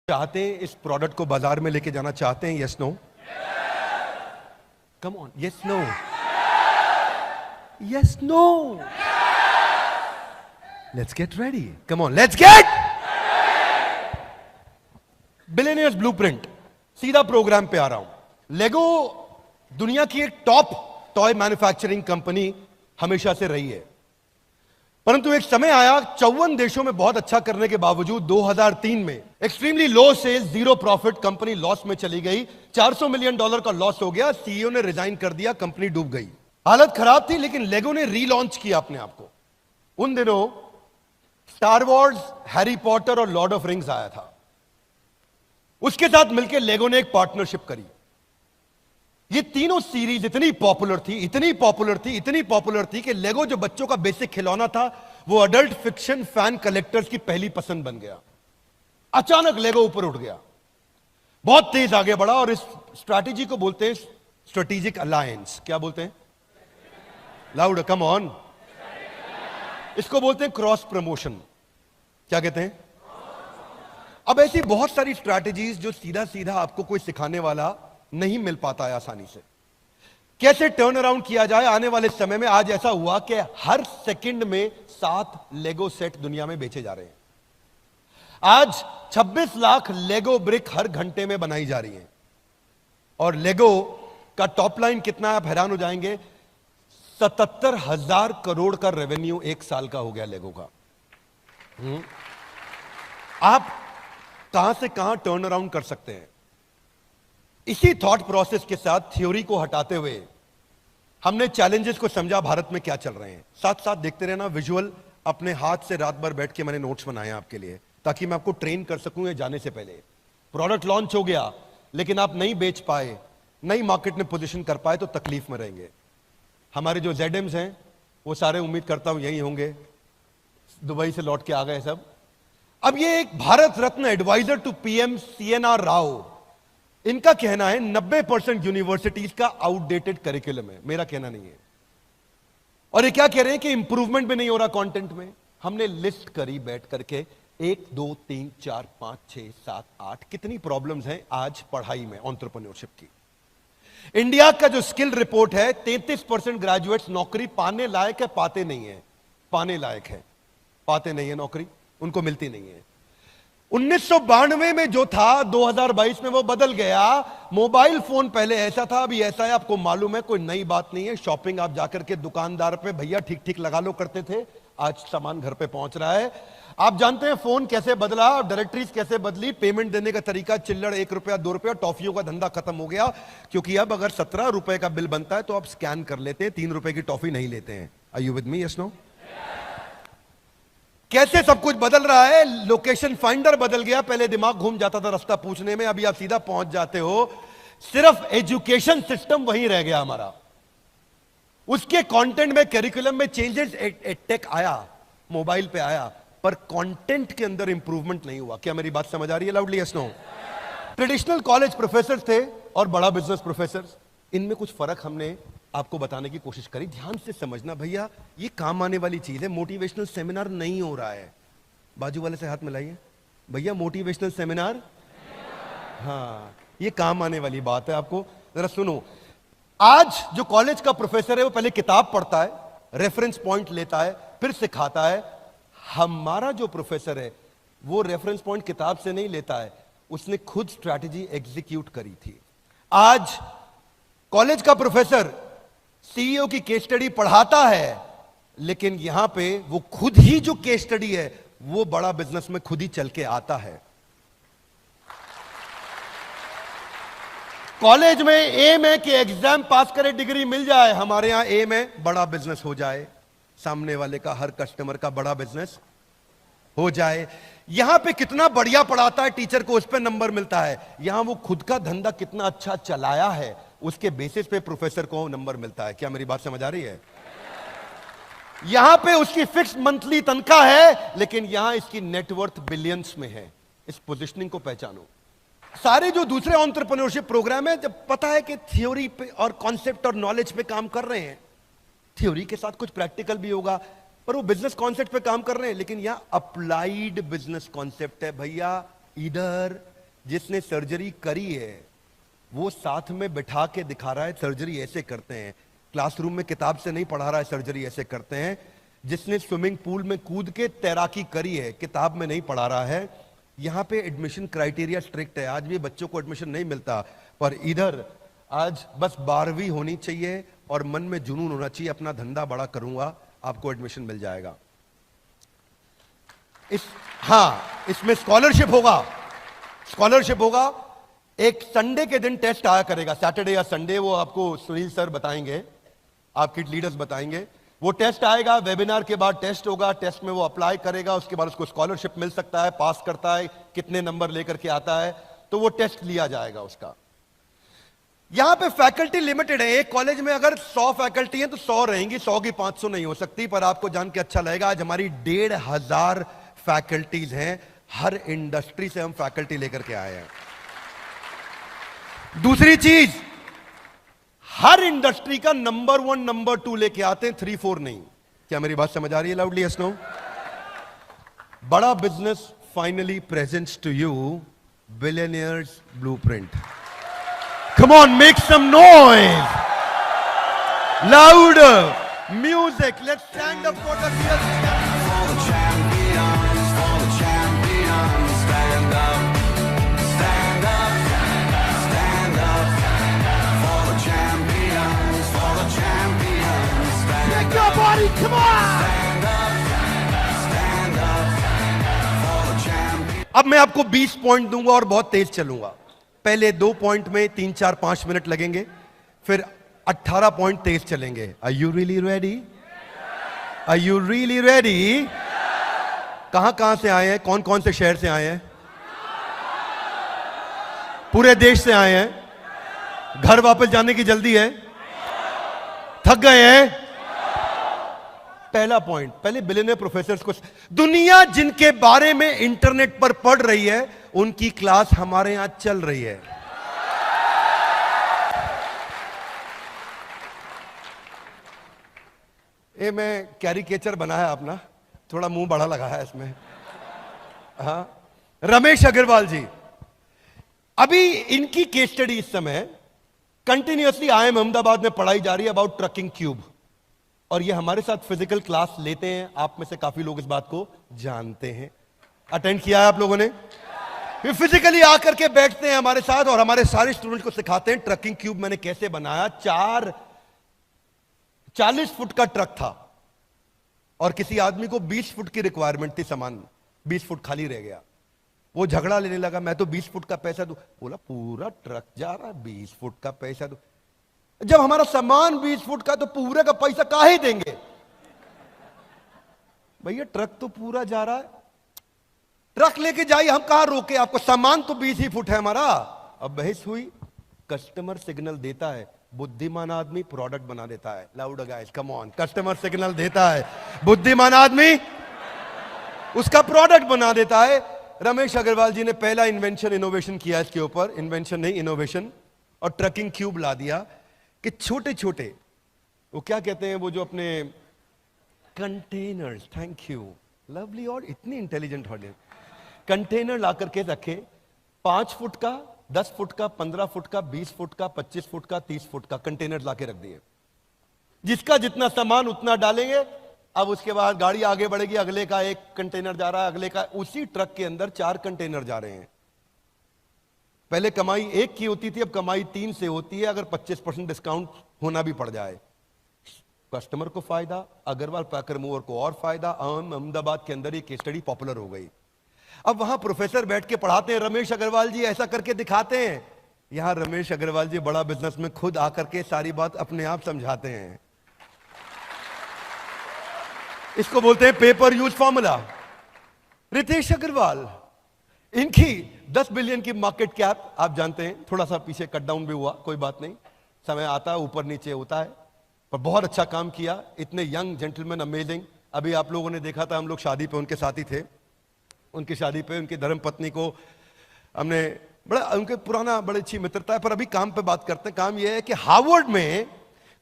चाहते हैं इस प्रोडक्ट को बाजार में लेके जाना चाहते हैं? Yes no? Come on, yes no? Yes no? Let's get ready, come on, let's get billionaires blueprint. सीधा प्रोग्राम पे आ रहा हूं। लेगो दुनिया की एक टॉप टॉय मैन्युफैक्चरिंग कंपनी हमेशा से रही है, परंतु एक समय आया 54 देशों में बहुत अच्छा करने के बावजूद 2003 में extremely low sales, zero profit, company loss में चली गई। $400 मिलियन का लॉस हो गया। सीईओ ने रिजाइन कर दिया, कंपनी डूब गई। हालत खराब थी, लेकिन लेगो ने रीलॉन्च किया अपने आप को। उन दिनों स्टार वॉर्स, हैरी पॉटर और लॉर्ड ऑफ रिंग्स आया था। उसके साथ मिलकर लेगो ने एक पार्टनरशिप करी। ये तीनों सीरीज इतनी पॉपुलर थी, इतनी पॉपुलर थी, इतनी पॉपुलर थी कि लेगो जो बच्चों का बेसिक खिलौना था, वो अडल्ट फिक्शन फैन कलेक्टर्स की पहली पसंद बन गया। अचानक लेगो ऊपर उठ गया, बहुत तेज आगे बढ़ा, और इस स्ट्रैटेजी को बोलते हैं स्ट्रेटेजिक अलायंस। क्या बोलते हैं? Loud, come on. इसको बोलते हैं क्रॉस प्रमोशन। क्या कहते हैं? अब ऐसी बहुत सारी स्ट्रैटेजीज जो सीधा सीधा आपको कोई सिखाने वाला नहीं मिल पाता है आसानी से, कैसे टर्न अराउंड किया जाए। आने वाले समय में आज ऐसा हुआ कि हर सेकंड में 7 लेगो सेट दुनिया में बेचे जा रहे हैं। आज 26 लाख लेगो ब्रिक हर घंटे में बनाई जा रही है। और लेगो का टॉप लाइन कितना है, आप हैरान हो जाएंगे। 77,000 करोड़ का रेवेन्यू एक साल का हो गया लेगो का। आप कहां से कहां टर्न अराउंड कर सकते हैं। इसी थॉट प्रोसेस के साथ, थ्योरी को हटाते हुए, हमने चैलेंजेस को समझा भारत में क्या चल रहे हैं। साथ साथ देखते रहना, विजुअल अपने हाथ से रात भर बैठ के मैंने नोट्स बनाए आपके लिए, ताकि मैं आपको ट्रेन कर सकूं। जाने से पहले प्रोडक्ट लॉन्च हो गया, लेकिन आप नहीं बेच पाए, नई मार्केट में पोजीशन कर पाए, तो तकलीफ में रहेंगे। हमारे जो जेडएम्स हैं वो सारे, उम्मीद करता हूं यही होंगे, दुबई से लौट के आ गए सब। अब ये एक Bharat Ratna advisor to PM CNR Rao, इनका कहना है 90% यूनिवर्सिटीज का आउटडेटेड करिकुलम है। मेरा कहना नहीं है। और ये क्या कह रहे हैं कि इंप्रूवमेंट भी नहीं हो रहा कंटेंट में। हमने लिस्ट करी बैठ करके, 1 2 3 4 5 6 7 8 कितनी प्रॉब्लम्स हैं आज पढ़ाई में, एंटरप्रेन्योरशिप की। इंडिया का जो स्किल रिपोर्ट है, 33% ग्रेजुएट्स नौकरी पाने लायक है, पाते नहीं है। पाने लायक है, पाते नहीं है नौकरी, उनको मिलती नहीं है। 1992 में जो था, 2022 में वो बदल गया। मोबाइल फोन पहले ऐसा था, अभी ऐसा है। आपको मालूम है, कोई नई बात नहीं है। शॉपिंग आप जाकर के दुकानदार पे भैया ठीक ठीक लगा लो करते थे, आज सामान घर पे पहुंच रहा है। आप जानते हैं फोन कैसे बदला, डायरेक्टरीज कैसे बदली, पेमेंट देने का तरीका, चिल्लड़ 1 रुपया 2 रुपया, टॉफियों का धंधा खत्म हो गया। क्योंकि अब अगर 17 रुपए का बिल बनता है तो आप स्कैन कर लेते हैं, 3 रुपए की टॉफी नहीं लेते हैं। Are you with me? Yes no? कैसे सब कुछ बदल रहा है। लोकेशन फाइंडर बदल गया, पहले दिमाग घूम जाता था रास्ता पूछने में, अभी आप सीधा पहुंच जाते हो। सिर्फ एजुकेशन सिस्टम वहीं रह गया हमारा। उसके कंटेंट में, करिकुलम में चेंजेस, टेक आया, मोबाइल पे आया, पर कंटेंट के अंदर इंप्रूवमेंट नहीं हुआ। क्या मेरी बात समझ आ रही है? Loudly yes no? Traditional college professor थे और बड़ा बिजनेस प्रोफेसर, इनमें कुछ फर्क हमने आपको बताने की कोशिश करी। ध्यान से समझना भैया, ये काम आने वाली चीज है। मोटिवेशनल सेमिनार नहीं हो रहा है। बाजू वाले से हाथ मिलाइए भैया, मोटिवेशनल सेमिनार, हाँ, ये काम आने वाली बात है। आपको जरा सुनो। आज जो कॉलेज का प्रोफेसर है, वो पहले किताब पढ़ता है, रेफरेंस पॉइंट लेता है, फिर सिखाता है। हमारा जो प्रोफेसर है, वो रेफरेंस पॉइंट किताब से नहीं लेता है, उसने खुद स्ट्रैटेजी एग्जीक्यूट करी थी। आज कॉलेज का प्रोफेसर सीईओ की केस स्टडी पढ़ाता है, लेकिन यहां पे वो खुद ही जो केस स्टडी है, वो बड़ा बिजनेस में खुद ही चल के आता है। कॉलेज में एम है कि एग्जाम पास करे, डिग्री मिल जाए। हमारे यहां एम है बड़ा बिजनेस हो जाए, सामने वाले का, हर कस्टमर का बड़ा बिजनेस हो जाए। यहां पे कितना बढ़िया पढ़ाता है टीचर को, उस पर नंबर मिलता है। यहां वो खुद का धंधा कितना अच्छा चलाया है, उसके बेसिस पे प्रोफेसर को नंबर मिलता है। क्या मेरी बात समझ आ रही है? यहां पे उसकी फिक्स मंथली तनख्वाह है, लेकिन यहां इसकी नेटवर्थ बिलियंस में है। इस पोजीशनिंग को पहचानो। सारे जो दूसरे एंटरप्रेन्योरशिप प्रोग्राम है, जब पता है कि थ्योरी पे और कॉन्सेप्ट और नॉलेज पे काम कर रहे हैं, थ्योरी के साथ कुछ प्रैक्टिकल भी होगा, पर वो बिजनेस कॉन्सेप्ट पे काम कर रहे हैं। लेकिन यहां अप्लाइड बिजनेस कॉन्सेप्ट है भैया। इधर जिसने सर्जरी करी है वो साथ में बिठा के दिखा रहा है सर्जरी ऐसे करते हैं। क्लासरूम में किताब से नहीं पढ़ा रहा है सर्जरी ऐसे करते हैं। जिसने स्विमिंग पूल में कूद के तैराकी करी है किताब में नहीं पढ़ा रहा है। यहां पे एडमिशन क्राइटेरिया स्ट्रिक्ट है, आज भी बच्चों को एडमिशन नहीं मिलता, पर इधर आज बस 12वीं होनी चाहिए और मन में जुनून होना चाहिए, अपना धंधा बड़ा करूंगा, आपको एडमिशन मिल जाएगा। इसमें स्कॉलरशिप होगा। एक संडे के दिन टेस्ट आया करेगा, सैटरडे या संडे, वो आपको सुनील सर बताएंगे, आपके लीडर्स बताएंगे। वो टेस्ट आएगा, वेबिनार के बाद टेस्ट होगा, टेस्ट में वो अप्लाई करेगा, उसके बाद उसको स्कॉलरशिप मिल सकता है, पास करता है, कितने नंबर लेकर के आता है, तो वो टेस्ट लिया जाएगा उसका। यहां पे फैकल्टी लिमिटेड है, एक कॉलेज में अगर 100 फैकल्टी है तो 100 रहेंगी, 100 की 500 नहीं हो सकती। पर आपको जान के अच्छा लगेगा, आज हमारी 1500 फैकल्टीज हैं, हर इंडस्ट्री से हम फैकल्टी लेकर के आए हैं। दूसरी चीज, हर इंडस्ट्री का नंबर 1 नंबर 2 लेके आते हैं, 3 4 नहीं। क्या मेरी बात समझ आ रही है? Loudly yes no. Bada business finally presents to you billionaires blueprint. Come on, make some noise, louder music, let's stand up for the Body, come on! अब मैं आपको 20 पॉइंट दूंगा और बहुत तेज चलूंगा। पहले 2 पॉइंट में 3 4 5 मिनट लगेंगे, फिर 18 पॉइंट तेज चलेंगे। Are you really ready? Are you really ready? कहां से आए हैं? कौन कौन से शहर से आए हैं? पूरे देश से आए हैं? घर वापस जाने की जल्दी है? थक गए हैं? पहला पॉइंट, पहले बिलियनियर प्रोफेसर्स को, दुनिया जिनके बारे में इंटरनेट पर पढ़ रही है उनकी क्लास हमारे यहां चल रही है। ये मैं कैरिकेचर बना है अपना, थोड़ा मुंह बड़ा लगा है इसमें। हाँ, रमेश अग्रवाल जी, अभी इनकी केस स्टडी इस समय कंटिन्यूअसली IIM अहमदाबाद में पढ़ाई जा रही है अबाउट ट्रकिंग क्यूब, और ये हमारे साथ फिजिकल क्लास लेते हैं। आप में से काफी लोग इस बात को जानते हैं, अटेंड किया है आप लोगों ने। फिर फिजिकली आकर के बैठते हैं हमारे साथ और हमारे सारे स्टूडेंट को सिखाते हैं ट्रकिंग क्यूब मैंने कैसे बनाया। 40 फुट का ट्रक था और किसी आदमी को 20 फुट की रिक्वायरमेंट थी, सामान 20 फुट खाली रह गया। वो झगड़ा लेने लगा, मैं तो 20 फुट का पैसा दूं। बोला पूरा ट्रक जा रहा है, 20 फुट का पैसा दूं। जब हमारा सामान 20 फुट का तो पूरे का पैसा काहे देंगे भैया, ट्रक तो पूरा जा रहा है, ट्रक लेके जाइए, हम कहां रोके आपको, सामान तो 20 ही फुट है हमारा। अब बहस हुई, कस्टमर सिग्नल देता है, बुद्धिमान आदमी प्रोडक्ट बना देता है। Loud guys, come on, customer signal देता है, बुद्धिमान आदमी उसका प्रोडक्ट बना देता है। रमेश अग्रवाल जी ने पहला इनोवेशन किया इसके ऊपर, इन्वेंशन नहीं इनोवेशन, और ट्रकिंग क्यूब ला दिया कि छोटे छोटे, वो क्या कहते हैं, वो जो अपने कंटेनर्स, थैंक यू लवली, और इतनी इंटेलिजेंट ऑडियंस, कंटेनर ला करके रखे 5 फुट का, 10 फुट का, 15 फुट का, 20 फुट का, 25 फुट का, 30 फुट का कंटेनर ला के रख दिए। जिसका जितना सामान उतना डालेंगे। अब उसके बाद गाड़ी आगे बढ़ेगी, अगले का एक कंटेनर जा रहा है, अगले का, उसी ट्रक के अंदर 4 कंटेनर जा रहे हैं। पहले कमाई 1 की होती थी, अब कमाई 3 से होती है, अगर 25% डिस्काउंट होना भी पड़ जाए। कस्टमर को फायदा, अग्रवाल पैकर मूवर को और फायदा। अहमदाबाद के अंदर ये केस स्टडी पॉपुलर हो गई। अब वहां प्रोफेसर बैठ के पढ़ाते हैं, रमेश अग्रवाल जी ऐसा करके दिखाते हैं। यहां रमेश अग्रवाल जी बड़ा बिजनेस में खुद आकर के सारी बात अपने आप समझाते हैं। इसको बोलते हैं paper use formula. Ritesh Agarwal, इनकी 10 बिलियन की मार्केट कैप, आप जानते हैं, थोड़ा सा पीछे कट डाउन भी हुआ, कोई बात नहीं, समय आता है, ऊपर नीचे होता है, पर बहुत अच्छा काम किया। इतने यंग जेंटलमैन, अमेजिंग। अभी आप लोगों ने देखा था, हम लोग शादी पे उनके साथी थे, उनकी शादी पे उनकी धर्मपत्नी को हमने, बड़ा उनके पुराना बड़ी अच्छी मित्रता है। पर अभी काम पे बात करते हैं। काम यह है कि हार्वर्ड में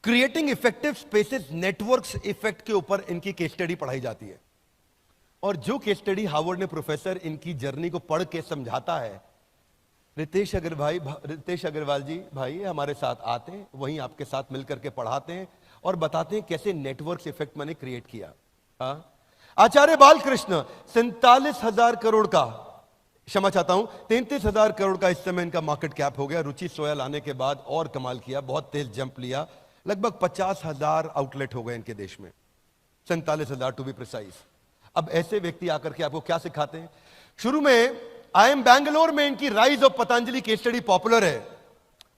creating effective spaces networks effect के ऊपर इनकी केस स्टडी पढ़ाई जाती है। और जो केस स्टडी हार्वर्ड ने प्रोफेसर इनकी जर्नी को पढ़ के समझाता है, रितेश अग्रवाल जी भाई हमारे साथ आते हैं, वहीं आपके साथ मिलकर के पढ़ाते हैं और बताते हैं कैसे नेटवर्क इफेक्ट मैंने क्रिएट किया। हाँ? आचार्य बालकृष्ण 47,000 करोड़ का, क्षमा चाहता हूं 33,000 करोड़ का इस समय इनका मार्केट कैप हो गया। रुचि सोया लाने के बाद और कमाल किया, बहुत तेज जंप लिया, लगभग 50,000 आउटलेट हो गए इनके देश में, 47,000 टू बी प्रिसाइज। अब ऐसे व्यक्ति आकर के आपको क्या सिखाते हैं? शुरू में आई एम बैंगलोर में इनकी rise of Patanjali case study popular है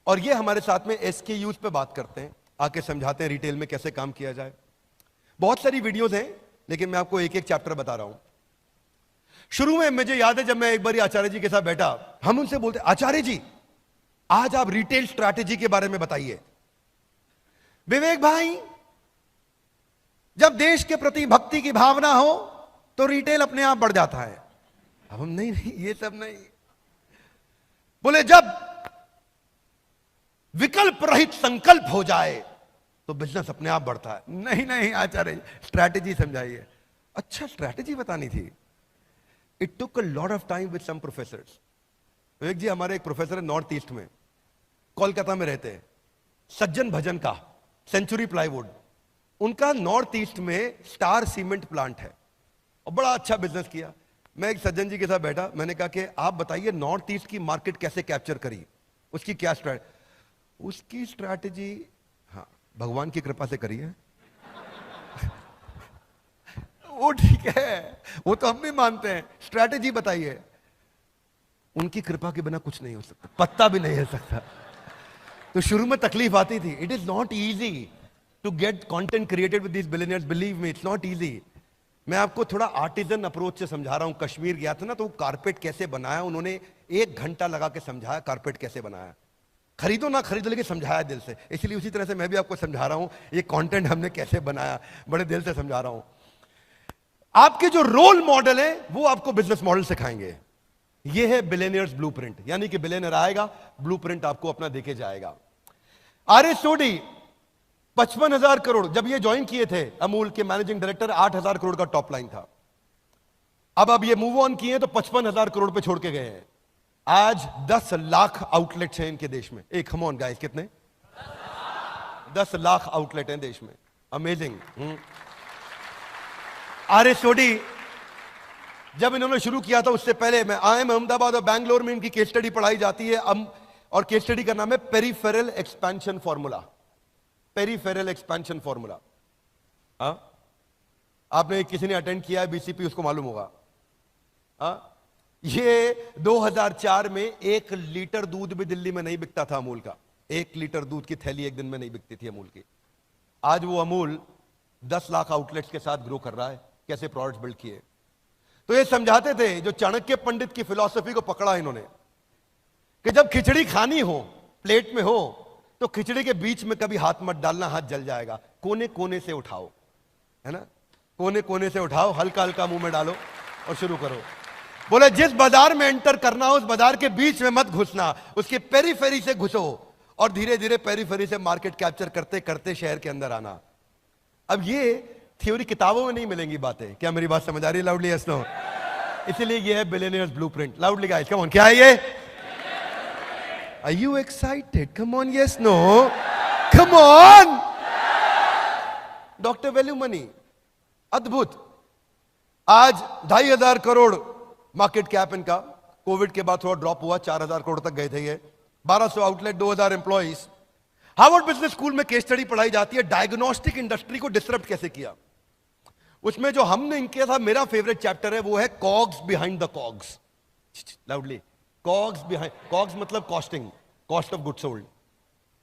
और ये हमारे साथ में SKUs पे बात करते हैं, आके समझाते हैं रिटेल में कैसे काम किया जाए। बहुत सारी वीडियोस हैं लेकिन मैं आपको एक एक चैप्टर बता रहा हूं। शुरू में मुझे याद है जब मैं एक बार आचार्य जी के साथ बैठा, हम उनसे बोलते आचार्य जी आज आप रिटेल स्ट्रैटेजी के बारे में बताइए। विवेक भाई जब देश के प्रति भक्ति की भावना हो तो रिटेल अपने आप बढ़ जाता है। अब हम नहीं ये सब नहीं। बोले जब विकल्प रहित संकल्प हो जाए तो बिजनेस अपने आप बढ़ता है। नहीं आचार्य स्ट्रैटेजी समझाइए। अच्छा स्ट्रैटेजी बतानी थी। It took a lot of time with some professors. Vivek ji हमारे एक प्रोफेसर है नॉर्थ ईस्ट में, कोलकाता में रहते हैं, सज्जन भजन का, सेंचुरी प्लाईवुड, उनका नॉर्थ ईस्ट में स्टार सीमेंट प्लांट है और बड़ा अच्छा बिजनेस किया। मैं एक सज्जन जी के साथ बैठा, मैंने कहा कि आप बताइए नॉर्थ ईस्ट की मार्केट कैसे कैप्चर करी, उसकी क्या स्ट्रैटेजी? उसकी स्ट्रैटेजी हाँ भगवान की कृपा से करी है। वो ठीक है, वो तो हम भी मानते हैं, स्ट्रैटेजी बताइए। उनकी कृपा के बिना कुछ नहीं हो सकता, पत्ता भी नहीं हिल सकता। तो शुरू में तकलीफ आती थी। It is not easy to get content created with this billionaires, believe me it's not easy. मैं आपको थोड़ा आर्टिजन अप्रोच से समझा रहा हूं। कश्मीर गया था ना, तो कारपेट कैसे बनाया उन्होंने, 1 घंटा लगा के समझाया कारपेट कैसे बनाया। खरीदो ना खरीदो लेकिन समझाया दिल से। इसलिए उसी तरह से मैं भी आपको समझा रहा हूं ये कंटेंट हमने कैसे बनाया, बड़े दिल से समझा रहा हूं। आपके जो रोल मॉडल है वो आपको बिजनेस मॉडल सिखाएंगे। ये है बिलियनियर्स ब्लूप्रिंट, यानी कि बिलियनियर आएगा, ब्लूप्रिंट आपको अपना देके जाएगा। RS सोडी 55,000 करोड़, जब ये ज्वाइन किए थे अमूल के मैनेजिंग डायरेक्टर, 8,000 करोड़ का टॉप लाइन था। अब ये मूव ऑन किए तो 55,000 करोड़ पे छोड़ के गए हैं। आज 10 लाख आउटलेट्स हैं इनके देश में। एक कम ऑन गाइस, कितने? 10 लाख आउटलेट हैं देश में। अमेजिंग। RS सोडी जब इन्होंने शुरू किया था उससे पहले मैं IIM अहमदाबाद और बैंगलोर में इनकी केस स्टडी पढ़ाई जाती है। और केस स्टडी का नाम है peripheral expansion formula. Peripheral expansion formula. आपने किसी ने अटेंड किया है BCP, उसको मालूम होगा। ये 2004 में 1 लीटर दूध भी दिल्ली में नहीं बिकता था अमूल का। 1 लीटर दूध की थैली एक दिन में नहीं बिकती थी अमूल की। आज वो अमूल 10 लाख आउटलेट्स के साथ ग्रो कर रहा है। कैसे प्रोडक्ट्स बिल्ड किए। तो ये समझाते थे, जो चाणक्य पंडित की फिलॉसफी को पकड़ा इन्होंने, कि जब खिचड़ी खानी हो, प्लेट में हो, तो खिचड़ी के बीच में कभी हाथ मत डालना, हाथ जल जाएगा। कोने कोने से उठाओ, है ना, कोने कोने से उठाओ, हल्का हल्का मुंह में डालो और शुरू करो। बोले जिस बाजार में एंटर करना हो उस बाजार के बीच में मत घुसना, उसके पेरीफेरी से घुसो और धीरे धीरे पेरीफेरी से मार्केट कैप्चर करते करते शहर के अंदर आना। अब ये थ्योरी किताबों में नहीं मिलेंगी बातें। क्या मेरी बात समझ आ रही है? Loudly yes no. इसीलिए ये है billionaires blueprint. Loudly guys, come on, क्या है ये? Are you excited? Come on, yes, no? Come on! Doctor value money, अद्भुत। आज 2,500 करोड़ मार्केट कैप इनका। कोविड के बाद थोड़ा ड्रॉप हुआ, 4,000 करोड़ तक गए थे ये। 1200 outlet, 2,000 employees. Harvard business school में केस स्टडी पढ़ाई जाती है, डायग्नोस्टिक इंडस्ट्री को डिसरप्ट कैसे किया। उसमें जो हमने इनके साथ, मेरा फेवरेट चैप्टर है, वो है COGS behind the COGS. Loudly, COGS behind, COGS मतलब costing, cost of good sold.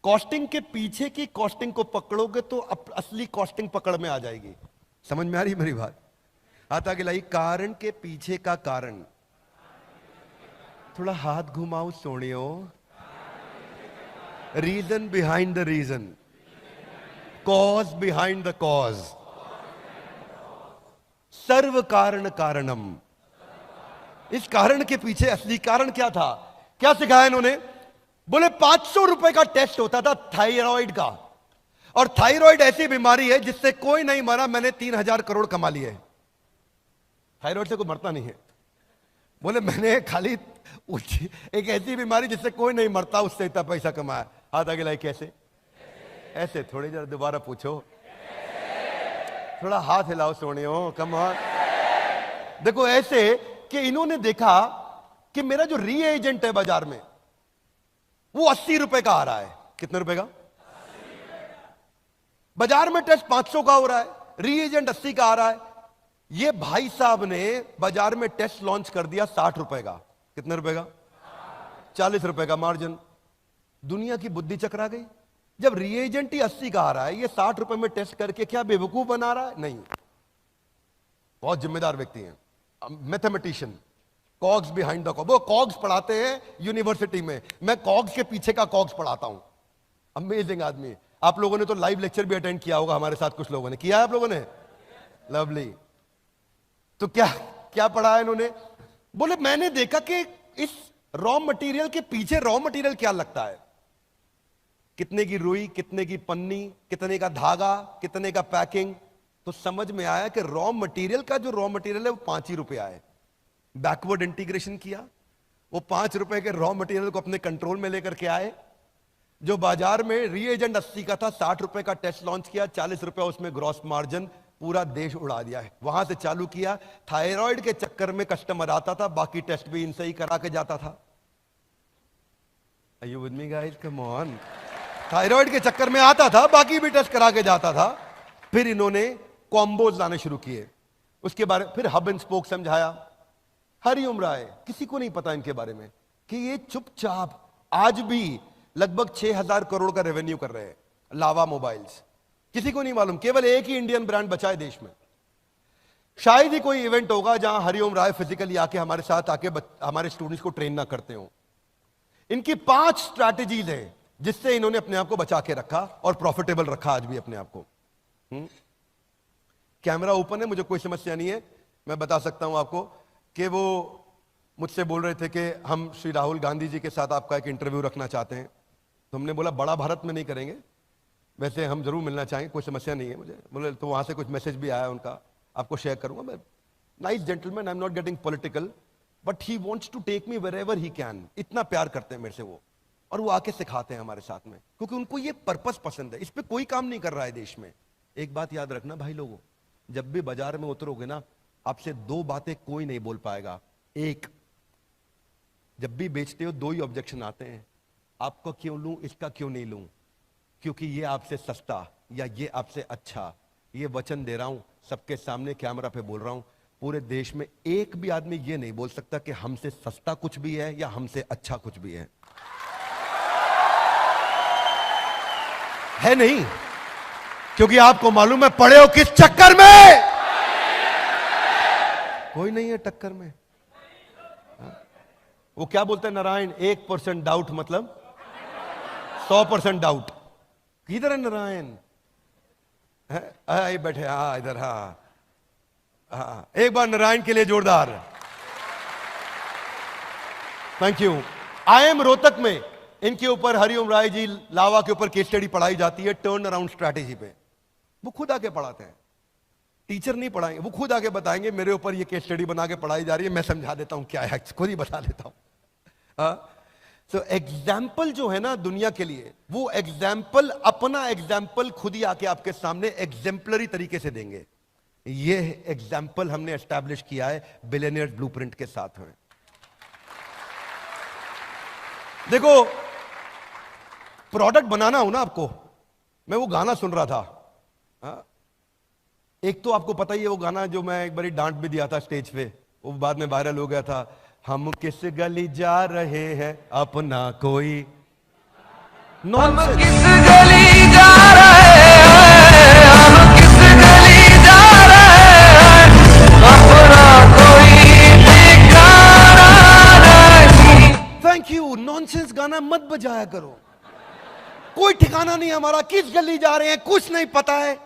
Costing के पीछे की कॉस्टिंग को पकड़ोगे तो असली कॉस्टिंग पकड़ में आ जाएगी। समझ में आ रही मेरी बात? आता गिलाई, कारण के पीछे का कारण। थोड़ा हाथ घुमाओ सोनियो। Reason behind the reason, cause behind the cause, सर्व कारण कारणम। इस कारण के पीछे असली कारण क्या था? क्या सिखाया इन्होंने? बोले 500 रुपए का टेस्ट होता था थायराइड का, और थायराइड ऐसी बीमारी है जिससे कोई नहीं मरा, मैंने 3,000 करोड़ कमा लिए। थायराइड से कोई मरता नहीं है। बोले मैंने खाली एक ऐसी बीमारी जिससे कोई नहीं मरता उससे इतना पैसा कमाया। हाथ आगे लाए, कैसे? ऐसे थोड़ी, जरा दोबारा पूछो, थोड़ा हाथ हिलाओ सोनियो, कम ऑन। देखो ऐसे कि इन्होंने देखा कि मेरा जो री एजेंट है बाजार में वो 80 रुपए का आ रहा है। कितने रुपए का? बाजार में टेस्ट 500 का हो रहा है, री एजेंट 80 का आ रहा है। ये भाई साहब ने बाजार में टेस्ट लॉन्च कर दिया 60 रुपए का। कितने रुपए का? 40 रुपए का मार्जिन। दुनिया की बुद्धि चकरा गई। जब रिएजेंट ही 80 का आ रहा है, ये 60 रुपए में टेस्ट करके क्या बेवकूफ बना रहा है? नहीं, बहुत जिम्मेदार व्यक्ति हैं, मैथमेटिशियन, कॉग्स बिहाइंड द कॉग। वो कॉग्स पढ़ाते हैं यूनिवर्सिटी में, मैं कॉग्स के पीछे का कॉग्स पढ़ाता हूं। अमेजिंग आदमी। आप लोगों ने तो लाइव लेक्चर भी अटेंड किया होगा हमारे साथ, कुछ लोगों ने किया है। आप लोगों ने? लवली। तो क्या क्या पढ़ा है इन्होंने? बोले मैंने देखा कि इस रॉ मटेरियल के पीछे रॉ मटेरियल क्या लगता है, कितने की रुई, कितने की पन्नी, कितने का धागा, कितने का पैकिंग। तो समझ में आया कि रॉ मटेरियल का जो रॉ मटेरियल है वो 5 ही रुपए आए। बैकवर्ड इंटीग्रेशन किया, वो 5 रुपए के रॉ मटेरियल को अपने कंट्रोल में लेकर के आए। जो बाजार में रीएजेंट 80 का था, 60 रुपए का टेस्ट लॉन्च किया, 40 रुपए उसमें ग्रॉस मार्जिन, पूरा देश उड़ा दिया है। वहां से चालू किया। थायराइड के चक्कर में कस्टमर आता था, बाकी टेस्ट भी इनसे ही करा के जाता था। Are you with me guys? Come on. Thyroid के चक्कर में आता था, बाकी भी टेस्ट करा के जाता था। फिर इन्होंने कॉम्बोज लाने शुरू किए, उसके बारे फिर हब एंड स्पोक समझाया। हरिओम राय, किसी को नहीं पता इनके बारे में कि ये चुपचाप आज भी लगभग 6,000 करोड़ का रेवेन्यू कर रहे हैं। लावा मोबाइल्स, किसी को नहीं मालूम, केवल एक ही इंडियन ब्रांड बचा है देश में। शायद ही कोई इवेंट होगा जहां हरिओम राय फिजिकली आके हमारे साथ आके हमारे स्टूडेंट्स को ट्रेन ना करते हो। इनकी 5 स्ट्रैटेजीज हैं जिससे इन्होंने अपने आप को बचा के रखा और प्रॉफिटेबल रखा आज भी अपने आप को। कैमरा ओपन है, मुझे कोई समस्या नहीं है। मैं बता सकता हूं आपको कि वो मुझसे बोल रहे थे कि हम श्री राहुल गांधी जी के साथ आपका एक इंटरव्यू रखना चाहते हैं। तो हमने बोला बड़ा भारत में नहीं करेंगे, वैसे हम जरूर मिलना चाहेंगे, कोई समस्या नहीं है मुझे। बोले तो वहां से कुछ मैसेज भी आया उनका, आपको शेयर करूंगा मैं। Nice gentleman, I am not getting political, but he wants to take me wherever he can. इतना प्यार करते हैं मेरे से वो, और वो आके सिखाते हैं हमारे साथ में, क्योंकि उनको ये पर्पस पसंद है। इस पे कोई काम नहीं कर रहा है देश में। एक बात याद रखना भाई लोगों, जब भी बाजार में उतरोगे ना, आपसे 2 बातें कोई नहीं बोल पाएगा। एक, जब भी बेचते हो 2 ही ऑब्जेक्शन आते हैं, आपको क्यों लूं, इसका क्यों नहीं लूं, क्योंकि ये आपसे सस्ता या ये आपसे अच्छा। ये वचन दे रहा हूं, सबके सामने कैमरा पे बोल रहा हूं, पूरे देश में एक भी आदमी ये नहीं बोल सकता कि हमसे सस्ता कुछ भी है या हमसे अच्छा कुछ भी है नहीं, क्योंकि आपको मालूम है पड़े हो किस चक्कर में। कोई नहीं है टक्कर में। वो क्या बोलते हैं नारायण, 1% डाउट मतलब 100% डाउट। किधर है नारायण? बैठे, हाँ इधर, हाँ हाँ, एक बार नारायण के लिए जोरदार थैंक यू। IIM रोहतक में इनके ऊपर हरिओम राय जी लावा के ऊपर केस स्टडी पढ़ाई जाती है, टर्न अराउंड स्ट्रैटेजी पे। वो खुद आके पढ़ाते हैं, टीचर नहीं पढ़ाएंगे, वो खुद आके बताएंगे मेरे ऊपर ये केस स्टडी बना के पढ़ाई जा रही है, मैं समझा देता हूं क्या है, खुद ही बता देता हूं। तो एग्जाम्पल जो है ना दुनिया के लिए, वो एग्जाम्पल अपना एग्जाम्पल खुद ही आके आपके सामने एग्जाम्पलरी तरीके से देंगे। ये एग्जाम्पल हमने एस्टैब्लिश किया है बिलियनियर्स ब्लूप्रिंट के साथ में। देखो, प्रोडक्ट बनाना हो ना आपको, मैं वो गाना सुन रहा था, एक तो आपको पता ही है वो गाना जो मैं एक बारी डांट भी दिया था स्टेज पे, वो बाद में वायरल हो गया था। हम किस गली जा रहे हैं अपना कोई, हम किस गली जा रहे हैं, हम किस गली जा रहे हैं, अपना कोई ठिकाना नहीं। Thank you. नॉनसेंस गाना मत बजाया करो, कोई ठिकाना नहीं हमारा, किस गली जा रहे हैं कुछ नहीं पता है,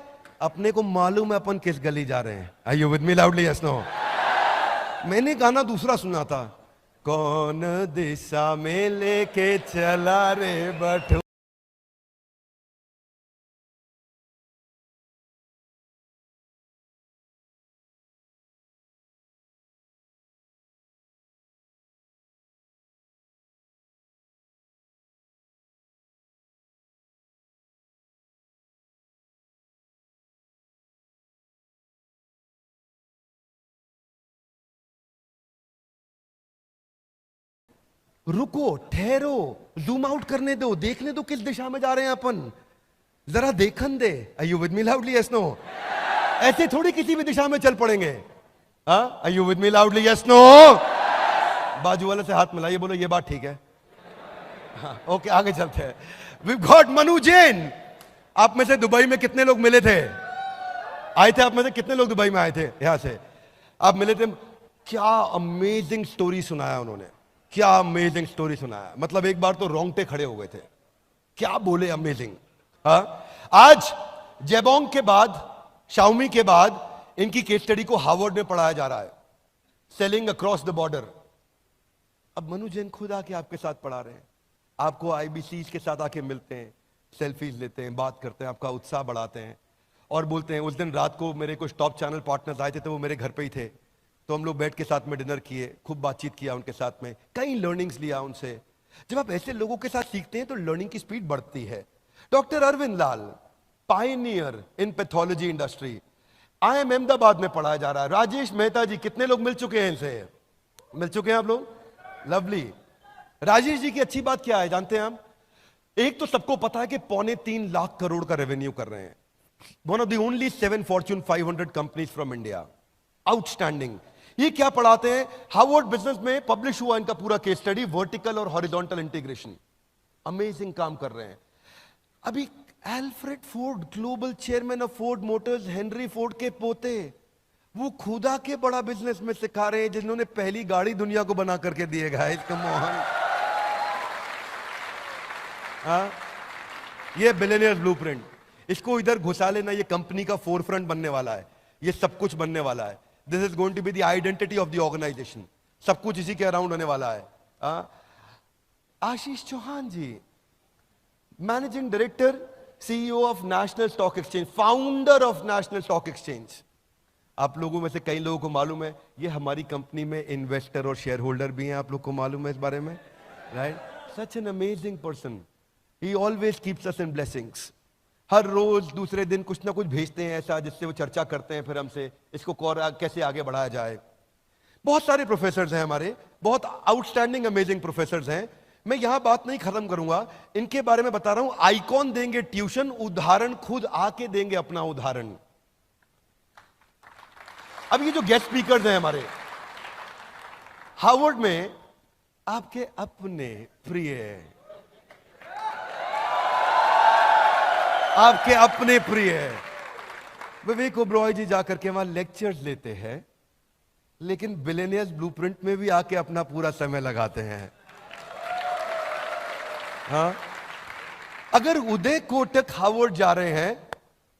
अपने को मालूम है अपन किस गली जा रहे हैं। Are you with me loudly? Yes no? मैंने गाना दूसरा सुना था, कौन दिशा में लेके चला रे बटू। रुको, ठहरो, जूम आउट करने दो, देखने दो किस दिशा में जा रहे हैं अपन, जरा देखन दे। Are you with me loudly? Yes no? ऐसे थोड़ी किसी भी दिशा में चल पड़ेंगे। हाँ, are you with me loudly? Yes no? बाजू वाले से हाथ मिलाइए, बोलो ये बात ठीक है। हाँ, ओके, आगे चलते हैं। We got Manu Jain. आप में से दुबई में कितने लोग मिले थे? आए थे आप में से कितने लोग दुबई में आए थे? यहां से आप मिले थे। क्या अमेजिंग स्टोरी सुनाया उन्होंने, क्या अमेजिंग स्टोरी सुनाया। मतलब एक बार तो रोंगटे खड़े हो गए थे, क्या बोले, अमेजिंग। हाँ, आज जेबोंग के बाद, शाओमी के बाद इनकी केस स्टडी को हार्वर्ड में पढ़ाया जा रहा है, सेलिंग अक्रॉस द बॉर्डर। अब मनु जैन खुद आके आपके साथ पढ़ा रहे हैं, आपको आईबीसी के साथ आके मिलते हैं, सेल्फीज लेते हैं, बात करते हैं, आपका उत्साह बढ़ाते हैं और बोलते हैं। उस दिन रात को मेरे कुछ टॉप चैनल पार्टनर्स आए थे, तो वो मेरे घर पे ही थे, तो हम लोग बैठ के साथ में डिनर किए, खूब बातचीत किया उनके साथ में, कई लर्निंग्स लिया उनसे। जब आप ऐसे लोगों के साथ सीखते हैं तो लर्निंग की स्पीड बढ़ती है। Doctor Arvind Lal, pioneer in pathology industry, IIM Ahmedabad में पढ़ाया जा रहा है। राजेश मेहता जी, कितने लोग मिल चुके हैं इनसे? मिल चुके हैं आप लोग? लवली। राजेश जी की अच्छी बात क्या है जानते हैं आप? एक तो सबको पता है कि 3.25 लाख करोड़ का रेवेन्यू कर रहे हैं, one of the only 7 Fortune 500 companies from India. Outstanding. ये क्या पढ़ाते हैं? हार्वर्ड बिजनेस में पब्लिश हुआ इनका पूरा केस स्टडी, वर्टिकल और हॉरिजॉन्टल इंटीग्रेशन। अमेजिंग काम कर रहे हैं। अभी Alfred Ford, global chairman of Ford Motors, Henry Ford के पोते, वो खुदा के बड़ा बिजनेस में सिखा रहे हैं, जिन्होंने पहली गाड़ी दुनिया को बना करके दिए। Guys come on. हाँ, ये बिलियनियर्स ब्लूप्रिंट, इसको इधर घुसा लेना, ये कंपनी का फोरफ्रंट बनने वाला है, ये सब कुछ बनने वाला है। This is going to be the identity of the organization, सब कुछ इसी के अराउंड होने वाला है। Ashish Chauhan ji, managing director, CEO of National Stock Exchange, founder of National Stock Exchange. आप लोगों में से कई लोगों को मालूम है, ये हमारी कंपनी में इन्वेस्टर और शेयर होल्डर भी हैं, आप लोग को मालूम है इस बारे में, right? Such an amazing person, he always keeps us in blessings. हर रोज दूसरे दिन कुछ ना कुछ भेजते हैं ऐसा, जिससे वो चर्चा करते हैं फिर हमसे, इसको कैसे आगे बढ़ाया जाए। बहुत सारे प्रोफेसर्स हैं हमारे, बहुत आउटस्टैंडिंग अमेजिंग प्रोफेसर्स हैं। मैं यहां बात नहीं खत्म करूंगा, इनके बारे में बता रहा हूं। आइकॉन देंगे ट्यूशन, उदाहरण खुद आके देंगे अपना उदाहरण। अब ये जो गेस्ट स्पीकर्स हैं हमारे, हार्वर्ड में आपके अपने प्रिय, आपके अपने प्रिय विवेक ओबरॉय जी जाकर के वहां लेक्चर्स लेते हैं, लेकिन बिलियनियर्स ब्लूप्रिंट में भी आके अपना पूरा समय लगाते हैं। हाँ, अगर उदय कोटक हार्वर्ड जा रहे हैं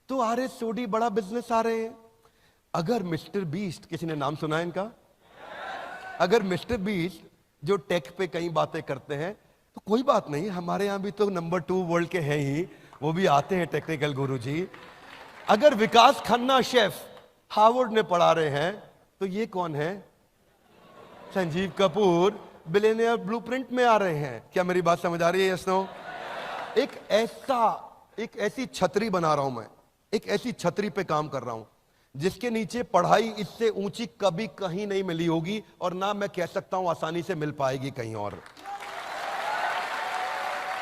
तो RS सोडी बड़ा बिजनेस आ रहे हैं। अगर मिस्टर बीस्ट, किसी ने नाम सुना है इनका? अगर मिस्टर बीस्ट जो टेक पे कई बातें करते हैं, तो कोई बात नहीं, हमारे यहां भी तो नंबर 2 वर्ल्ड के हैं ही, वो भी आते हैं टेक्निकल गुरु जी। अगर विकास खन्ना शेफ हार्वर्ड में पढ़ा रहे हैं, तो ये कौन है? संजीव कपूर बिलियनियर ब्लूप्रिंट में आ रहे हैं। क्या मेरी बात समझ आ रही है? Yes no? एक ऐसी छतरी बना रहा हूं मैं, एक ऐसी छतरी पे काम कर रहा हूं जिसके नीचे पढ़ाई इससे ऊंची कभी कहीं नहीं मिली होगी, और ना मैं कह सकता हूं आसानी से मिल पाएगी कहीं और।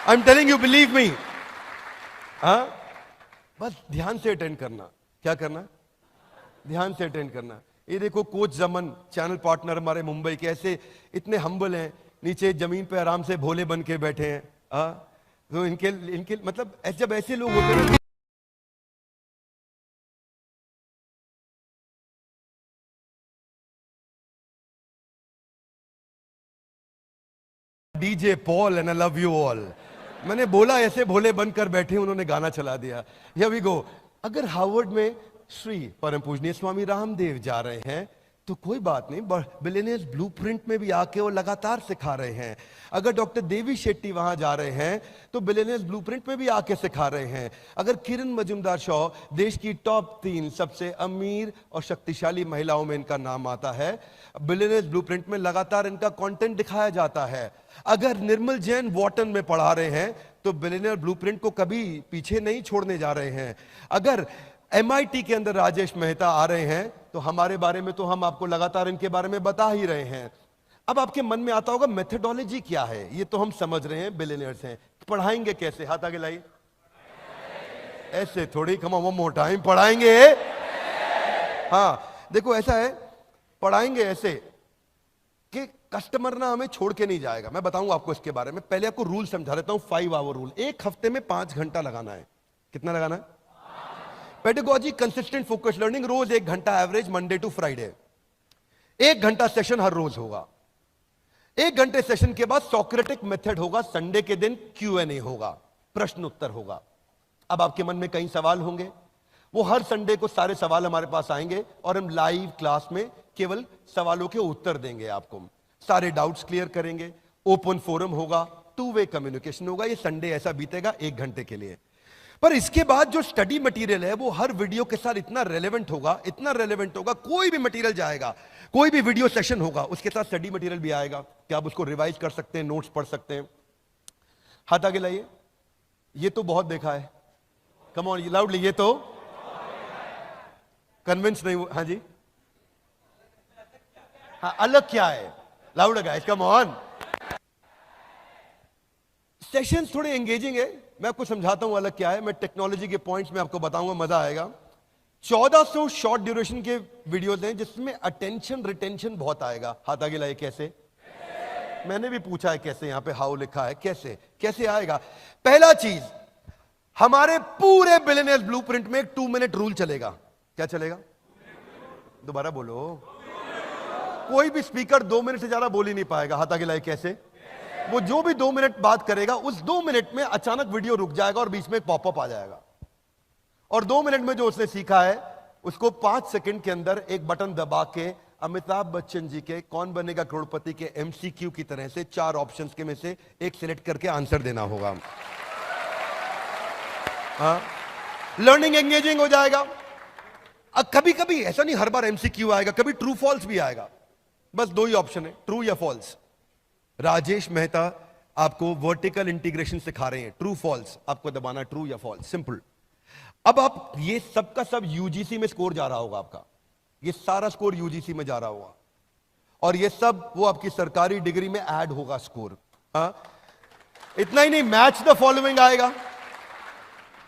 I am telling you, believe me. हाँ, बस ध्यान से अटेंड करना। क्या करना? ध्यान से अटेंड करना। ये देखो कोच जमन, चैनल पार्टनर हमारे मुंबई के, ऐसे इतने हम्बल हैं, नीचे जमीन पे आराम से भोले बन के बैठे हैं। तो इनके मतलब जब ऐसे लोग होते हैं, DJ Paul and I love you all, मैंने बोला ऐसे भोले बनकर बैठे, उन्होंने गाना चला दिया। Here we go. अगर हार्वर्ड में श्री परम पूजनीय स्वामी रामदेव जा रहे हैं, तो कोई बात नहीं, बिलियनियर्स ब्लूप्रिंट में भी आके वो लगातार सिखा रहे हैं। अगर डॉक्टर देवी शेट्टी वहां जा रहे हैं, तो बिलियनियर्स ब्लूप्रिंट में भी आके सिखा रहे हैं। अगर किरण मजूमदार शॉ, देश की टॉप 3 सबसे अमीर और शक्तिशाली महिलाओं में इनका नाम आता है, बिलियनियर्स ब्लूप्रिंट में लगातार इनका कंटेंट दिखाया जाता है। अगर निर्मल जैन वॉटन में पढ़ा रहे हैं, तो बिलियनियर ब्लूप्रिंट को कभी पीछे नहीं छोड़ने जा रहे हैं। अगर MIT के अंदर राजेश मेहता आ रहे हैं, तो हमारे बारे में तो हम आपको लगातार इनके बारे में बता ही रहे हैं। अब आपके मन में आता होगा मेथडोलॉजी क्या है, ये तो हम समझ रहे हैं बिलियनियर्स हैं, पढ़ाएंगे कैसे? हाथ आगे लाइए। ऐसे थोड़ी, कम वो मोटा टाइम पढ़ाएंगे। हाँ देखो ऐसा है, पढ़ाएंगे ऐसे कि कस्टमर ना हमें छोड़ के नहीं जाएगा। मैं बताऊंगा आपको इसके बारे में, पहले आपको रूल समझा देता हूं। 5 आवर रूल, एक हफ्ते में 5 घंटा लगाना है। कितना लगाना है? पेडागोजी, कंसिस्टेंट फोकस लर्निंग, रोज 1 घंटा एवरेज, मंडे टू फ्राइडे। 1 घंटा सेशन हर रोज होगा। 1 घंटे सेशन के बाद सोक्रेटिक मेथड होगा, संडे के दिन Q&A होगा, प्रश्न उत्तर होगा। अब आपके मन में कई सवाल होंगे, वो हर संडे को सारे सवाल हमारे पास आएंगे और हम लाइव क्लास में केवल सवालों के उत्तर देंगे, आपको सारे डाउट्स क्लियर करेंगे। ओपन फोरम होगा, 2 वे कम्युनिकेशन होगा। ये संडे ऐसा बीतेगा 1 घंटे के लिए। पर इसके बाद जो स्टडी मटेरियल है वो हर वीडियो के साथ इतना रेलेवेंट होगा, इतना रेलेवेंट होगा। कोई भी मटेरियल जाएगा, कोई भी वीडियो सेशन होगा, उसके साथ स्टडी मटेरियल भी आएगा कि आप उसको रिवाइज कर सकते हैं, नोट्स पढ़ सकते हैं। हाथ आगे लाइए। ये तो बहुत देखा है, कम ऑन लाउडली। ये तो कन्विंस नहीं हुआ। हाँ जी, हाँ अलग क्या है? Loud guys, come on. Sessions थोड़े एंगेजिंग है, मैं आपको समझाता हूं अलग क्या है। मैं टेक्नोलॉजी के पॉइंट्स में आपको बताऊंगा, मजा आएगा। 1400 शॉर्ट ड्यूरेशन के वीडियोस हैं जिसमें अटेंशन रिटेंशन बहुत आएगा। हाथ आगे लाइए। कैसे? मैंने भी पूछा है कैसे, यहां पे हाउ लिखा है, कैसे कैसे आएगा? पहला चीज, हमारे पूरे बिलियनियर ब्लूप्रिंट में एक 2 मिनट रूल चलेगा। क्या चलेगा? दोबारा बोलो। कोई भी स्पीकर 2 मिनट से ज्यादा बोल ही नहीं पाएगा। हाथ आगे लाइए। कैसे? वो जो भी 2 मिनट बात करेगा, उस 2 मिनट में अचानक वीडियो रुक जाएगा और बीच में एक पॉपअप आ जाएगा, और 2 मिनट में जो उसने सीखा है उसको 5 सेकंड के अंदर एक बटन दबा के अमिताभ बच्चन जी के कौन बनेगा करोड़पति के MCQ की तरह से 4 ऑप्शंस के में से एक सिलेक्ट करके आंसर देना होगा। हाँ, लर्निंग एंगेजिंग हो जाएगा। कभी कभी ऐसा नहीं हर बार MCQ आएगा, कभी ट्रू फॉल्स भी आएगा। बस 2 ही ऑप्शन है, ट्रू या फॉल्स। राजेश मेहता आपको वर्टिकल इंटीग्रेशन सिखा रहे हैं, ट्रू फॉल्स आपको दबाना, ट्रू या फॉल्स, सिंपल। अब आप ये सब का सब UGC में स्कोर जा रहा होगा आपका, ये सारा स्कोर UGC में जा रहा होगा, और ये सब वो आपकी सरकारी डिग्री में ऐड होगा स्कोर। इतना ही नहीं, मैच द फॉलोइंग आएगा।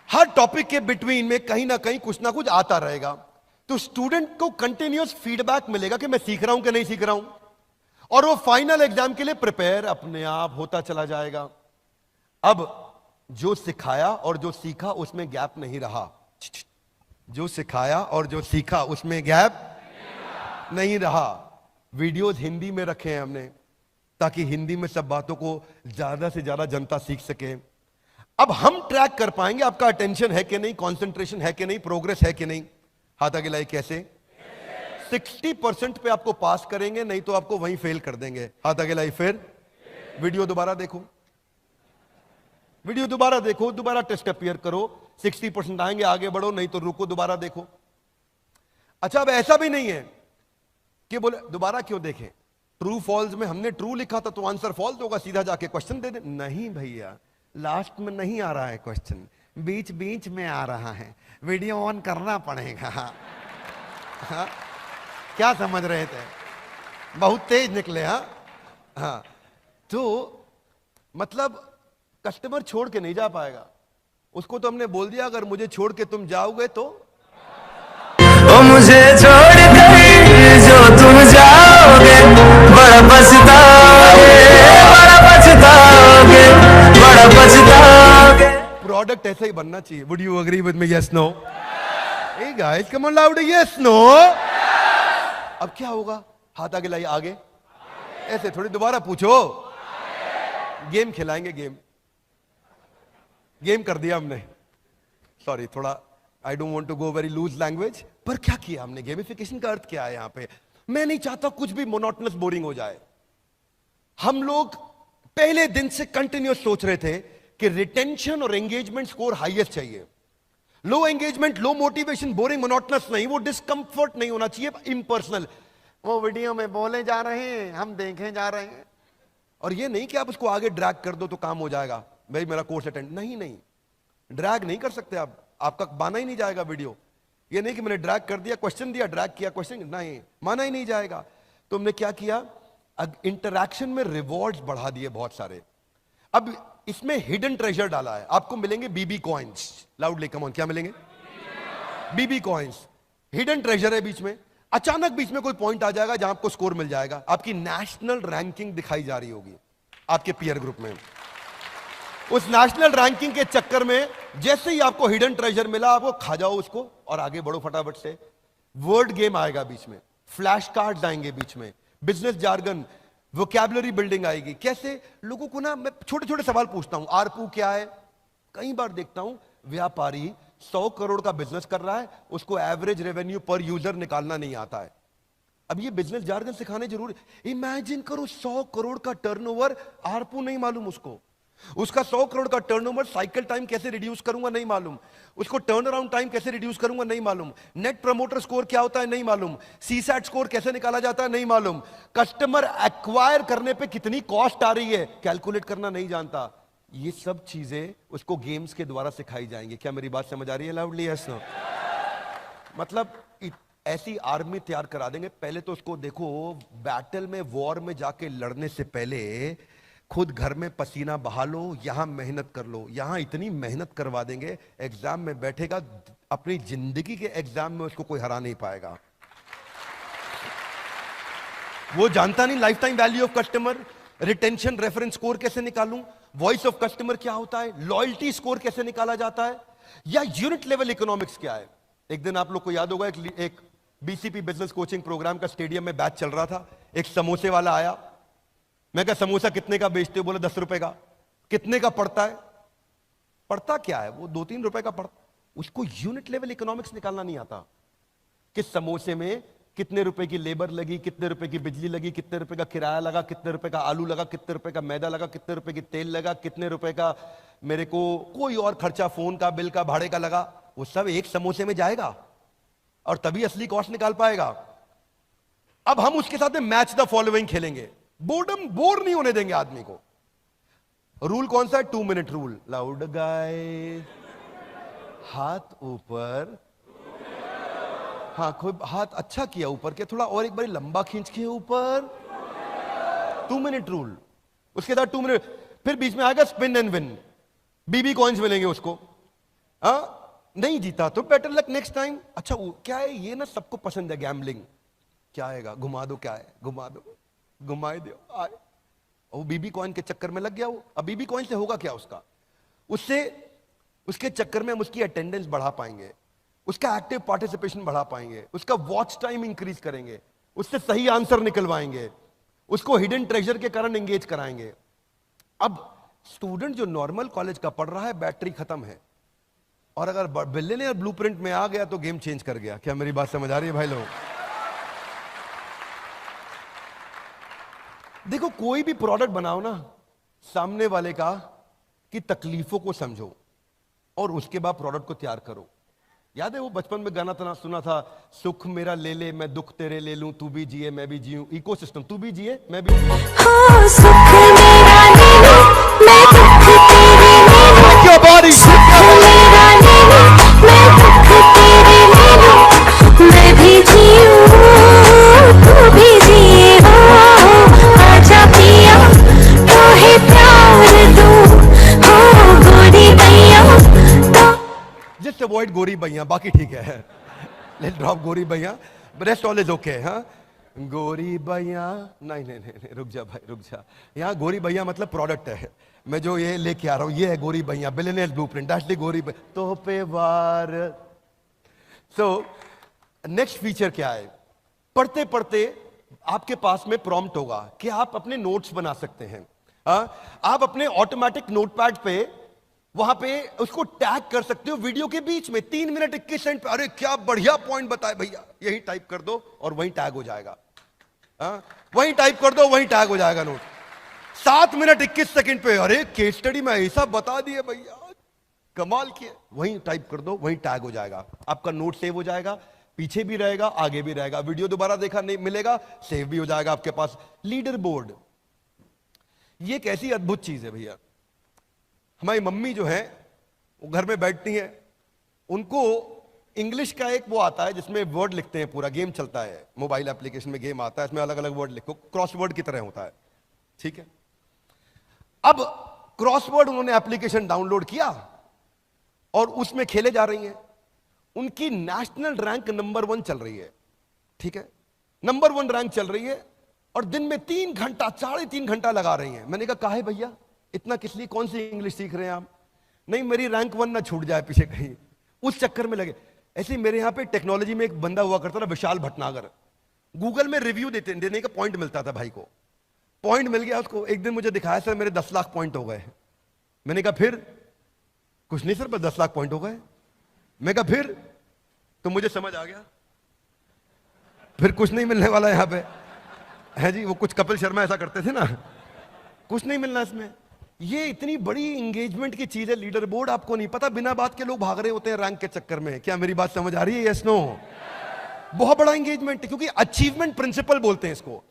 हर टॉपिक के बिटवीन में कहीं ना कहीं कुछ ना कुछ आता रहेगा, तो स्टूडेंट को कंटिन्यूअस फीडबैक मिलेगा कि मैं सीख रहा हूं कि नहीं सीख रहा हूं, और वो फाइनल एग्जाम के लिए प्रिपेयर अपने आप होता चला जाएगा। अब जो सिखाया और जो सीखा उसमें गैप नहीं रहा, जो सिखाया और जो सीखा उसमें गैप नहीं रहा। वीडियोस हिंदी में रखे हैं हमने ताकि हिंदी में सब बातों को ज्यादा से ज्यादा जनता सीख सके। अब हम ट्रैक कर पाएंगे आपका अटेंशन है कि नहीं, कंसंट्रेशन है कि नहीं, प्रोग्रेस है कि नहीं। हाथ आगे लाइए। कैसे? 60% पे आपको पास करेंगे, नहीं तो आपको वहीं फेल कर देंगे। हाथ आगे लाइए। फिर वीडियो दोबारा देखो, वीडियो दोबारा देखो, दोबारा टेस्ट अपीयर करो, 60% आएंगे, आगे बढ़ो, नहीं तो रुको, दोबारा देखो। अच्छा, अब ऐसा भी नहीं है कि बोले दोबारा क्यों देखें, ट्रू फॉल्स में हमने ट्रू लिखा था तो आंसर फॉल्स होगा, सीधा जाके क्वेश्चन दे दे। नहीं भैया, लास्ट में नहीं आ रहा है क्वेश्चन, बीच बीच में आ रहा है, वीडियो ऑन करना पड़ेगा। हाँ, क्या समझ रहे थे? बहुत तेज निकले। हाँ, तो मतलब कस्टमर छोड़ के नहीं जा पाएगा, उसको तो हमने बोल दिया अगर मुझे छोड़ के तुम जाओगे तो ओ मुझे छोड़ कर जो तुम जाओगे बड़ा पछताओगे, बड़ा पछताओगे, बड़ा पछताओगे। प्रोडक्ट ऐसा ही बनना चाहिए। Would you agree with me? Yes no? Hey guys, come on loud, yes no? अब क्या होगा? हाथ आगे लाइए। आगे ऐसे थोड़ी, दोबारा पूछो। गेम खिलाएंगे, गेम कर दिया हमने। सॉरी, थोड़ा I don't want to go very loose language, पर क्या किया हमने? गेमिफिकेशन का अर्थ क्या है यहां पे? मैं नहीं चाहता कुछ भी मोनोटोनस बोरिंग हो जाए। हम लोग पहले दिन से कंटिन्यूस सोच रहे थे कि रिटेंशन और एंगेजमेंट स्कोर हाईएस्ट चाहिए। Low engagement, low motivation, boring, monotonous नहीं, वो डिस्कंफर्ट नहीं होना चाहिए, इम्पर्सनल। वो वीडियो में बोले जा रहे हैं, हम देखे जा रहे हैं, और ये नहीं कि आप उसको आगे ड्रैग कर दो तो काम हो जाएगा, भाई मेरा कोर्स अटेंड। नहीं, ड्रैग नहीं कर सकते आप, आपका माना ही नहीं जाएगा वीडियो। ये नहीं कि मैंने ड्रैग कर दिया, क्वेश्चन दिया, ड्रैग किया क्वेश्चन, नहीं, माना ही नहीं जाएगा। तो हमने क्या किया, इंटरैक्शन में रिवॉर्ड्स बढ़ा दिए बहुत सारे। अब इसमें हिडन ट्रेजर डाला है, आपको मिलेंगे बीबी कॉइन्स। लाउडली कम ऑन, क्या मिलेंगे? बीबी कॉइन्स। हिडन ट्रेजर है बीच में। अचानक बीच में कोई पॉइंट आ जाएगा जहां आपको स्कोर मिल जाएगा, आपकी नेशनल रैंकिंग दिखाई जा रही होगी आपके पीयर ग्रुप में। उस नेशनल रैंकिंग के चक्कर में जैसे ही आपको हिडन ट्रेजर मिला, आपको खा जाओ उसको और आगे बढ़ो फटाफट से। वर्ड गेम आएगा बीच में, फ्लैश कार्ड्स आएंगे बीच में, बिजनेस जार्गन, वोकैबुलरी बिल्डिंग आएगी। कैसे लोगों को ना, मैं छोटे छोटे सवाल पूछता हूं। आरपू क्या है? कई बार देखता हूं व्यापारी 100 करोड़ का बिजनेस कर रहा है, उसको एवरेज रेवेन्यू पर यूजर निकालना नहीं आता है। अब ये बिजनेस जार्गन सिखाने जरूरी। इमेजिन करो 100 करोड़ का टर्नओवर, आरपू नहीं मालूम उसको। उसका 100 करोड़ का टर्नओवर, साइकिल टाइम कैसे रिड्यूस करूंगा नहीं मालूम, उसको टर्न अराउंड टाइम कैसे रिड्यूस करूंगा नहीं मालूम, नेट प्रमोटर स्कोर क्या होता है नहीं मालूम, सीसैट स्कोर कैसे निकाला जाता है नहीं मालूम, कस्टमर एक्वायर करने पे कितनी कॉस्ट आ रही है कैलकुलेट करना नहीं जानता। ये सब चीजें उसको गेम्स के द्वारा सिखाई जाएंगी। क्या मेरी बात समझ आ रही है? Loudly yes no. मतलब ऐसी आर्मी तैयार करा देंगे। पहले तो उसको देखो, बैटल में, वॉर में जाके लड़ने से पहले खुद घर में पसीना बहा लो, यहां मेहनत कर लो। यहां इतनी मेहनत करवा देंगे, एग्जाम में बैठेगा, अपनी जिंदगी के एग्जाम में उसको कोई हरा नहीं पाएगा। वो जानता नहीं life time value of customer, retention reference score कैसे निकालूं, वॉइस ऑफ कस्टमर क्या होता है, लॉयल्टी स्कोर कैसे निकाला जाता है, या यूनिट लेवल इकोनॉमिक्स क्या है। एक दिन आप लोग को याद होगा, एक बीसीपी बिजनेस कोचिंग प्रोग्राम का स्टेडियम में बैच चल रहा था। एक समोसे वाला आया, मैं कहा समोसा कितने का बेचते हो? बोला 10 रुपए का। कितने का पड़ता है? पड़ता क्या है? वो 2-3 रुपए का पड़ता। उसको यूनिट लेवल इकोनॉमिक्स निकालना नहीं आता कि समोसे में कितने रुपए की लेबर लगी, कितने रुपए की बिजली लगी, कितने रुपए का किराया लगा, कितने रुपए का आलू लगा, कितने रुपए का मैदा लगा, कितने रुपए की तेल लगा, कितने रुपए का मेरे को कोई और खर्चा, फोन का बिल का, भाड़े का लगा। वो सब एक समोसे में जाएगा और तभी असली कॉस्ट निकाल पाएगा। अब हम उसके साथ में मैच द फॉलोइंग खेलेंगे। बोर्डम, बोर नहीं होने देंगे आदमी को। रूल कौन सा है? 2 मिनट रूल। लाउड गाइस, हाथ ऊपर। हाँ, कोई हाथ अच्छा किया ऊपर के, थोड़ा और एक बार लंबा खींच के ऊपर। 2 मिनट रूल। उसके बाद 2 मिनट, फिर बीच में आएगा spin and win. BB coins मिलेंगे उसको। नहीं जीता तो बेटर लक नेक्स्ट टाइम। अच्छा क्या है ये ना, सबको पसंद है गैम्बलिंग। क्या आएगा? घुमा दो। क्या है? घुमा दो, घुमाए दो, आए। वो बीबी कॉइन के चक्कर में लग गया वो। अब बीबी कॉइन से होगा क्या उसका? उससे, उसके चक्कर में हम उसकी अटेंडेंस बढ़ा पाएंगे, उसका एक्टिव पार्टिसिपेशन बढ़ा पाएंगे, उसका वॉच टाइम इंक्रीज करेंगे, उससे सही आंसर निकलवाएंगे, उसको हिडन ट्रेजर के कारण एंगेज कराएंगे। अब स्टूडेंट जो नॉर्मल कॉलेज का पढ़ रहा है, बैटरी खत्म है, और अगर बिलियनियर ब्लूप्रिंट में आ गया तो गेम चेंज कर गया। क्या मेरी बात समझ आ रही है भाई लोग? देखो, कोई भी प्रोडक्ट बनाओ ना, सामने वाले का की तकलीफों को समझो और उसके बाद प्रोडक्ट को तैयार करो। याद है वो बचपन में गाना सुना था, सुख मेरा ले ले मैं दुख तेरे ले लूं, तू भी जिए मैं भी जीऊं, इकोसिस्टम। तू भी जिए मैं भी जीऊं। हाँ, सुख मेरा ले लो, मैं दुख तेरे ले लूं। क्यों बारी? सुख मेरा ले लो, मैं दुख तेरे ले लूं, मैं भी जीऊं, तू भी जिए। हो आजा पिया, तो है प्यार दूं, हो गोरी भैया तो। जस्ट अवॉइड गोरी भैया, बाकी ठीक है। लेट्स ड्रॉप गोरी भैया, रेस्ट ऑल इज ओके। हाँ, गोरी भैया नहीं नहीं नहीं, रुक जा भाई रुक जा। यहाँ गोरी भैया मतलब प्रोडक्ट है, मैं जो ये लेके आ रहा हूँ ये है गोरी भैया, बिलियनियर ब्लूप्रिंट, दैट्स द गोरी भैया। तो पे वार। सो नेक्स्ट फीचर क्या है? पढ़ते पढ़ते आपके पास में प्रॉम्प्ट होगा कि आप अपने नोट्स बना सकते हैं। आप अपने ऑटोमेटिक नोटपैड पे वहां पे उसको टैग कर सकते हो वीडियो के बीच में। 3 मिनट 21 सेकंड पे, अरे क्या बढ़िया पॉइंट बताए भैया, यही टाइप कर दो और वहीं टैग हो जाएगा। वहीं टाइप कर दो, वहीं टैग हो जाएगा नोट। 7 मिनट 21 सेकंड पे, अरे केस स्टडी में ऐसा बता दिए भैया, कमाल किए, वहीं टाइप कर दो, वहीं टैग हो जाएगा। आपका नोट सेव हो जाएगा, पीछे भी रहेगा आगे भी रहेगा, वीडियो दोबारा देखा नहीं मिलेगा, सेव भी हो जाएगा आपके पास। लीडर बोर्ड, ये एक ऐसी अद्भुत चीज है भैया। हमारी मम्मी जो है वो घर में बैठती हैं, उनको इंग्लिश का एक वो आता है जिसमें वर्ड लिखते हैं, पूरा गेम चलता है, मोबाइल एप्लीकेशन में गेम आता है, इसमें अलग अलग वर्ड लिखो, क्रॉसवर्ड की तरह होता है, ठीक है। अब क्रॉसवर्ड उन्होंने एप्लीकेशन डाउनलोड किया और उसमें खेले जा रही हैं। उनकी नेशनल रैंक नंबर 1 चल रही है, ठीक है, नंबर 1 रैंक चल रही है, और दिन में 3 घंटा 3.5 घंटा लगा रही हैं। मैंने कहा काहे भैया इतना किस लिए, कौन सी इंग्लिश सीख रहे हैं आप? नहीं, मेरी रैंक 1 ना छूट जाए पीछे कहीं, उस चक्कर में लगे। ऐसे ही मेरे यहां पे टेक्नोलॉजी में एक बंदा हुआ करता था, विशाल भटनागर, गूगल में रिव्यू देने का पॉइंट मिलता था, भाई को पॉइंट मिल गया उसको। एक दिन मुझे दिखाया, सर मेरे 10 लाख पॉइंट हो गए। मैंने कहा फिर? कुछ नहीं सर, बस 10 लाख पॉइंट हो गए। मैं कहा फिर? तो मुझे समझ आ गया फिर कुछ नहीं मिलने वाला यहां पे है जी। वो कुछ कपिल शर्मा ऐसा करते थे ना, कुछ नहीं मिलना इसमें। ये इतनी बड़ी इंगेजमेंट की चीज है, लीडर बोर्ड, आपको नहीं पता, बिना बात के लोग भाग रहे होते हैं रैंक के चक्कर में। क्या मेरी बात समझ आ रही है? Yes no? बहुत बड़ा इंगेजमेंट है, क्योंकि अचीवमेंट प्रिंसिपल बोलते हैं इसको।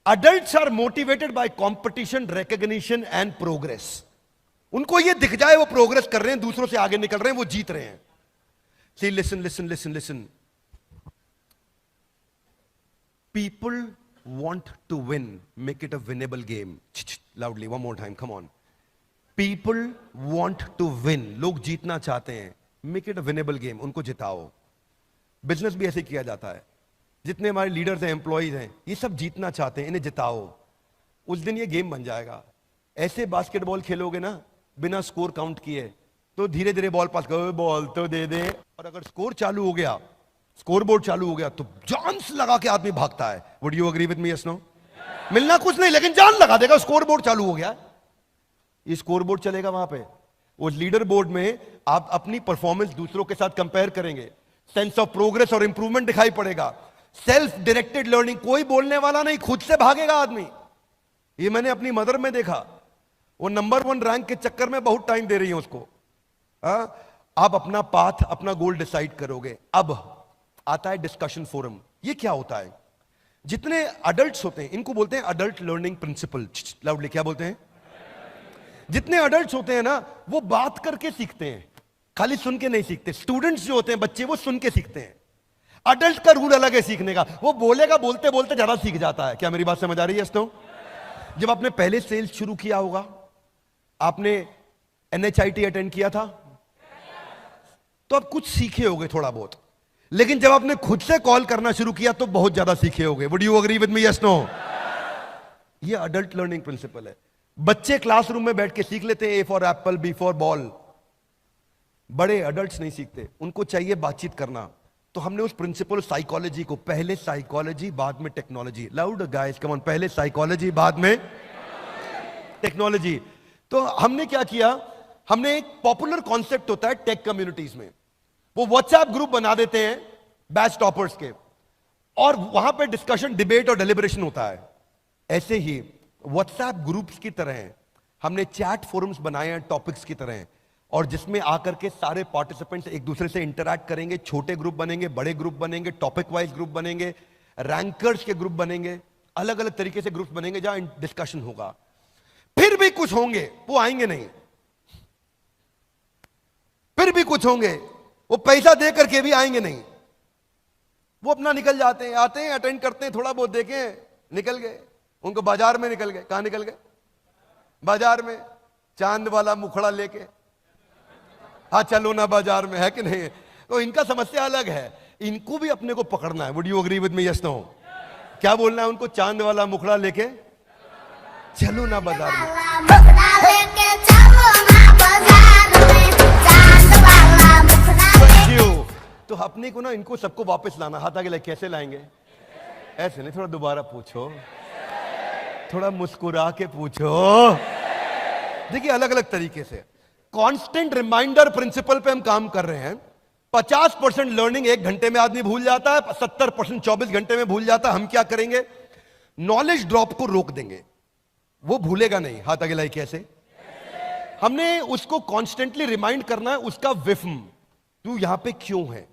Adults are motivated by competition, recognition and progress. उनको ये दिख जाए वो प्रोग्रेस कर रहे हैं, दूसरों से आगे निकल रहे हैं, वो जीत रहे हैं। See listen listen listen listen, people want to win, make it a winnable game. Loudly, one more time, come on. People want to win, लोग जीतना चाहते हैं, make it a winnable game, उनको जिताओ। बिजनेस भी ऐसे किया जाता है, जितने हमारे लीडर्स हैं, एम्प्लॉइज हैं, ये सब जीतना चाहते हैं, इन्हें जिताओ, उस दिन ये गेम बन जाएगा। ऐसे बास्केटबॉल खेलोगे ना बिना स्कोर काउंट किए, तो धीरे धीरे बॉल पास करो, बॉल तो दे दे, और अगर स्कोर चालू हो गया, स्कोर बोर्ड चालू हो गया, तो जान से लगा के आदमी भागता है। Would you agree with me? Yes no? मिलना कुछ नहीं, लेकिन जान लगा देगा, स्कोर बोर्ड चालू हो गया। ये स्कोर बोर्ड चलेगा वहां पे, वो लीडर बोर्ड में आप अपनी परफॉर्मेंस दूसरों के साथ कंपेयर करेंगे, सेंस ऑफ प्रोग्रेस और इंप्रूवमेंट दिखाई पड़ेगा। सेल्फ डायरेक्टेड लर्निंग, कोई बोलने वाला नहीं, खुद से भागेगा आदमी। ये मैंने अपनी मदर में देखा, वो नंबर 1 रैंक के चक्कर में बहुत टाइम दे रही है उसको। आप अपना पाथ, अपना गोल डिसाइड करोगे। अब आता है डिस्कशन फोरम। ये क्या होता है? जितने अडल्ट्स होते हैं, इनको बोलते हैं अडल्ट लर्निंग प्रिंसिपल। लाउडली, क्या बोलते हैं? जितने अडल्ट्स होते हैं ना, वो बात करके सीखते हैं, खाली सुन के नहीं सीखते। स्टूडेंट्स जो होते हैं, बच्चे, वो सुन के सीखते हैं। अडल्ट का रूल अलग है सीखने का, वो बोलेगा, बोलते बोलते ज्यादा सीख जाता है। क्या मेरी बात समझ आ रही है? दोस्तों, जब आपने पहले सेल्स शुरू किया होगा, आपने NHIT अटेंड किया था, तो आप कुछ सीखे होगे थोड़ा बहुत, लेकिन जब आपने खुद से कॉल करना शुरू किया तो बहुत ज्यादा सीखे होगे। Would you agree with me? Yes no? ये अडल्ट लर्निंग प्रिंसिपल है। बच्चे क्लासरूम में बैठ के सीख लेते हैं, A for Apple, B for ball. बड़े अडल्ट्स नहीं सीखते, उनको चाहिए बातचीत करना। तो हमने उस प्रिंसिपल साइकोलॉजी को, पहले साइकोलॉजी बाद में technology, loud guys come on, पहले साइकोलॉजी बाद में टेक्नोलॉजी। तो हमने क्या किया, हमने एक पॉपुलर कॉन्सेप्ट होता है टेक कम्युनिटीज में, वो व्हाट्सएप ग्रुप बना देते हैं बैच टॉपर्स के, और वहां पे डिस्कशन, डिबेट और डेलिब्रेशन होता है। ऐसे ही व्हाट्सएप ग्रुप्स की तरह हमने चैट फोरम्स बनाए हैं टॉपिक्स की तरह, और जिसमें आकर के सारे पार्टिसिपेंट्स एक दूसरे से इंटरैक्ट करेंगे। छोटे ग्रुप बनेंगे, बड़े ग्रुप बनेंगे, टॉपिक वाइज ग्रुप बनेंगे, रैंकर्स के ग्रुप बनेंगे, अलग अलग तरीके से ग्रुप बनेंगे जहां डिस्कशन होगा। फिर भी कुछ होंगे वो आएंगे नहीं, फिर भी कुछ होंगे वो पैसा दे करके भी आएंगे नहीं, वो अपना निकल जाते हैं, आते हैं, अटेंड करते हैं, थोड़ा बहुत देखें, निकल गए। उनको बाजार में निकल गए। कहां निकल गए? बाजार में, चांद वाला मुखड़ा लेके, हाँ चलो ना बाजार में, है कि नहीं? तो इनका समस्या अलग है, इनको भी अपने को पकड़ना है। Would you agree with me? Yes no? क्या बोलना है उनको? चांद वाला मुखड़ा लेके चलो ना बाजार में। तो अपने को ना, इनको सबको वापस लाना। हाथ आगे लगे, कैसे लाएंगे? ऐसे नहीं, थोड़ा दोबारा पूछो, थोड़ा मुस्कुरा के पूछो। देखिए, अलग अलग तरीके से कांस्टेंट रिमाइंडर प्रिंसिपल पे हम काम कर रहे हैं। 50% लर्निंग 1 घंटे में आदमी भूल जाता है, 70% 24 घंटे में भूल जाता है। हम क्या करेंगे? नॉलेज ड्रॉप को रोक देंगे, वो भूलेगा नहीं। हाथ आगे लाइए, कैसे? हमने उसको कॉन्स्टेंटली रिमाइंड करना है, उसका विफ्म, तू यहां पे क्यों है।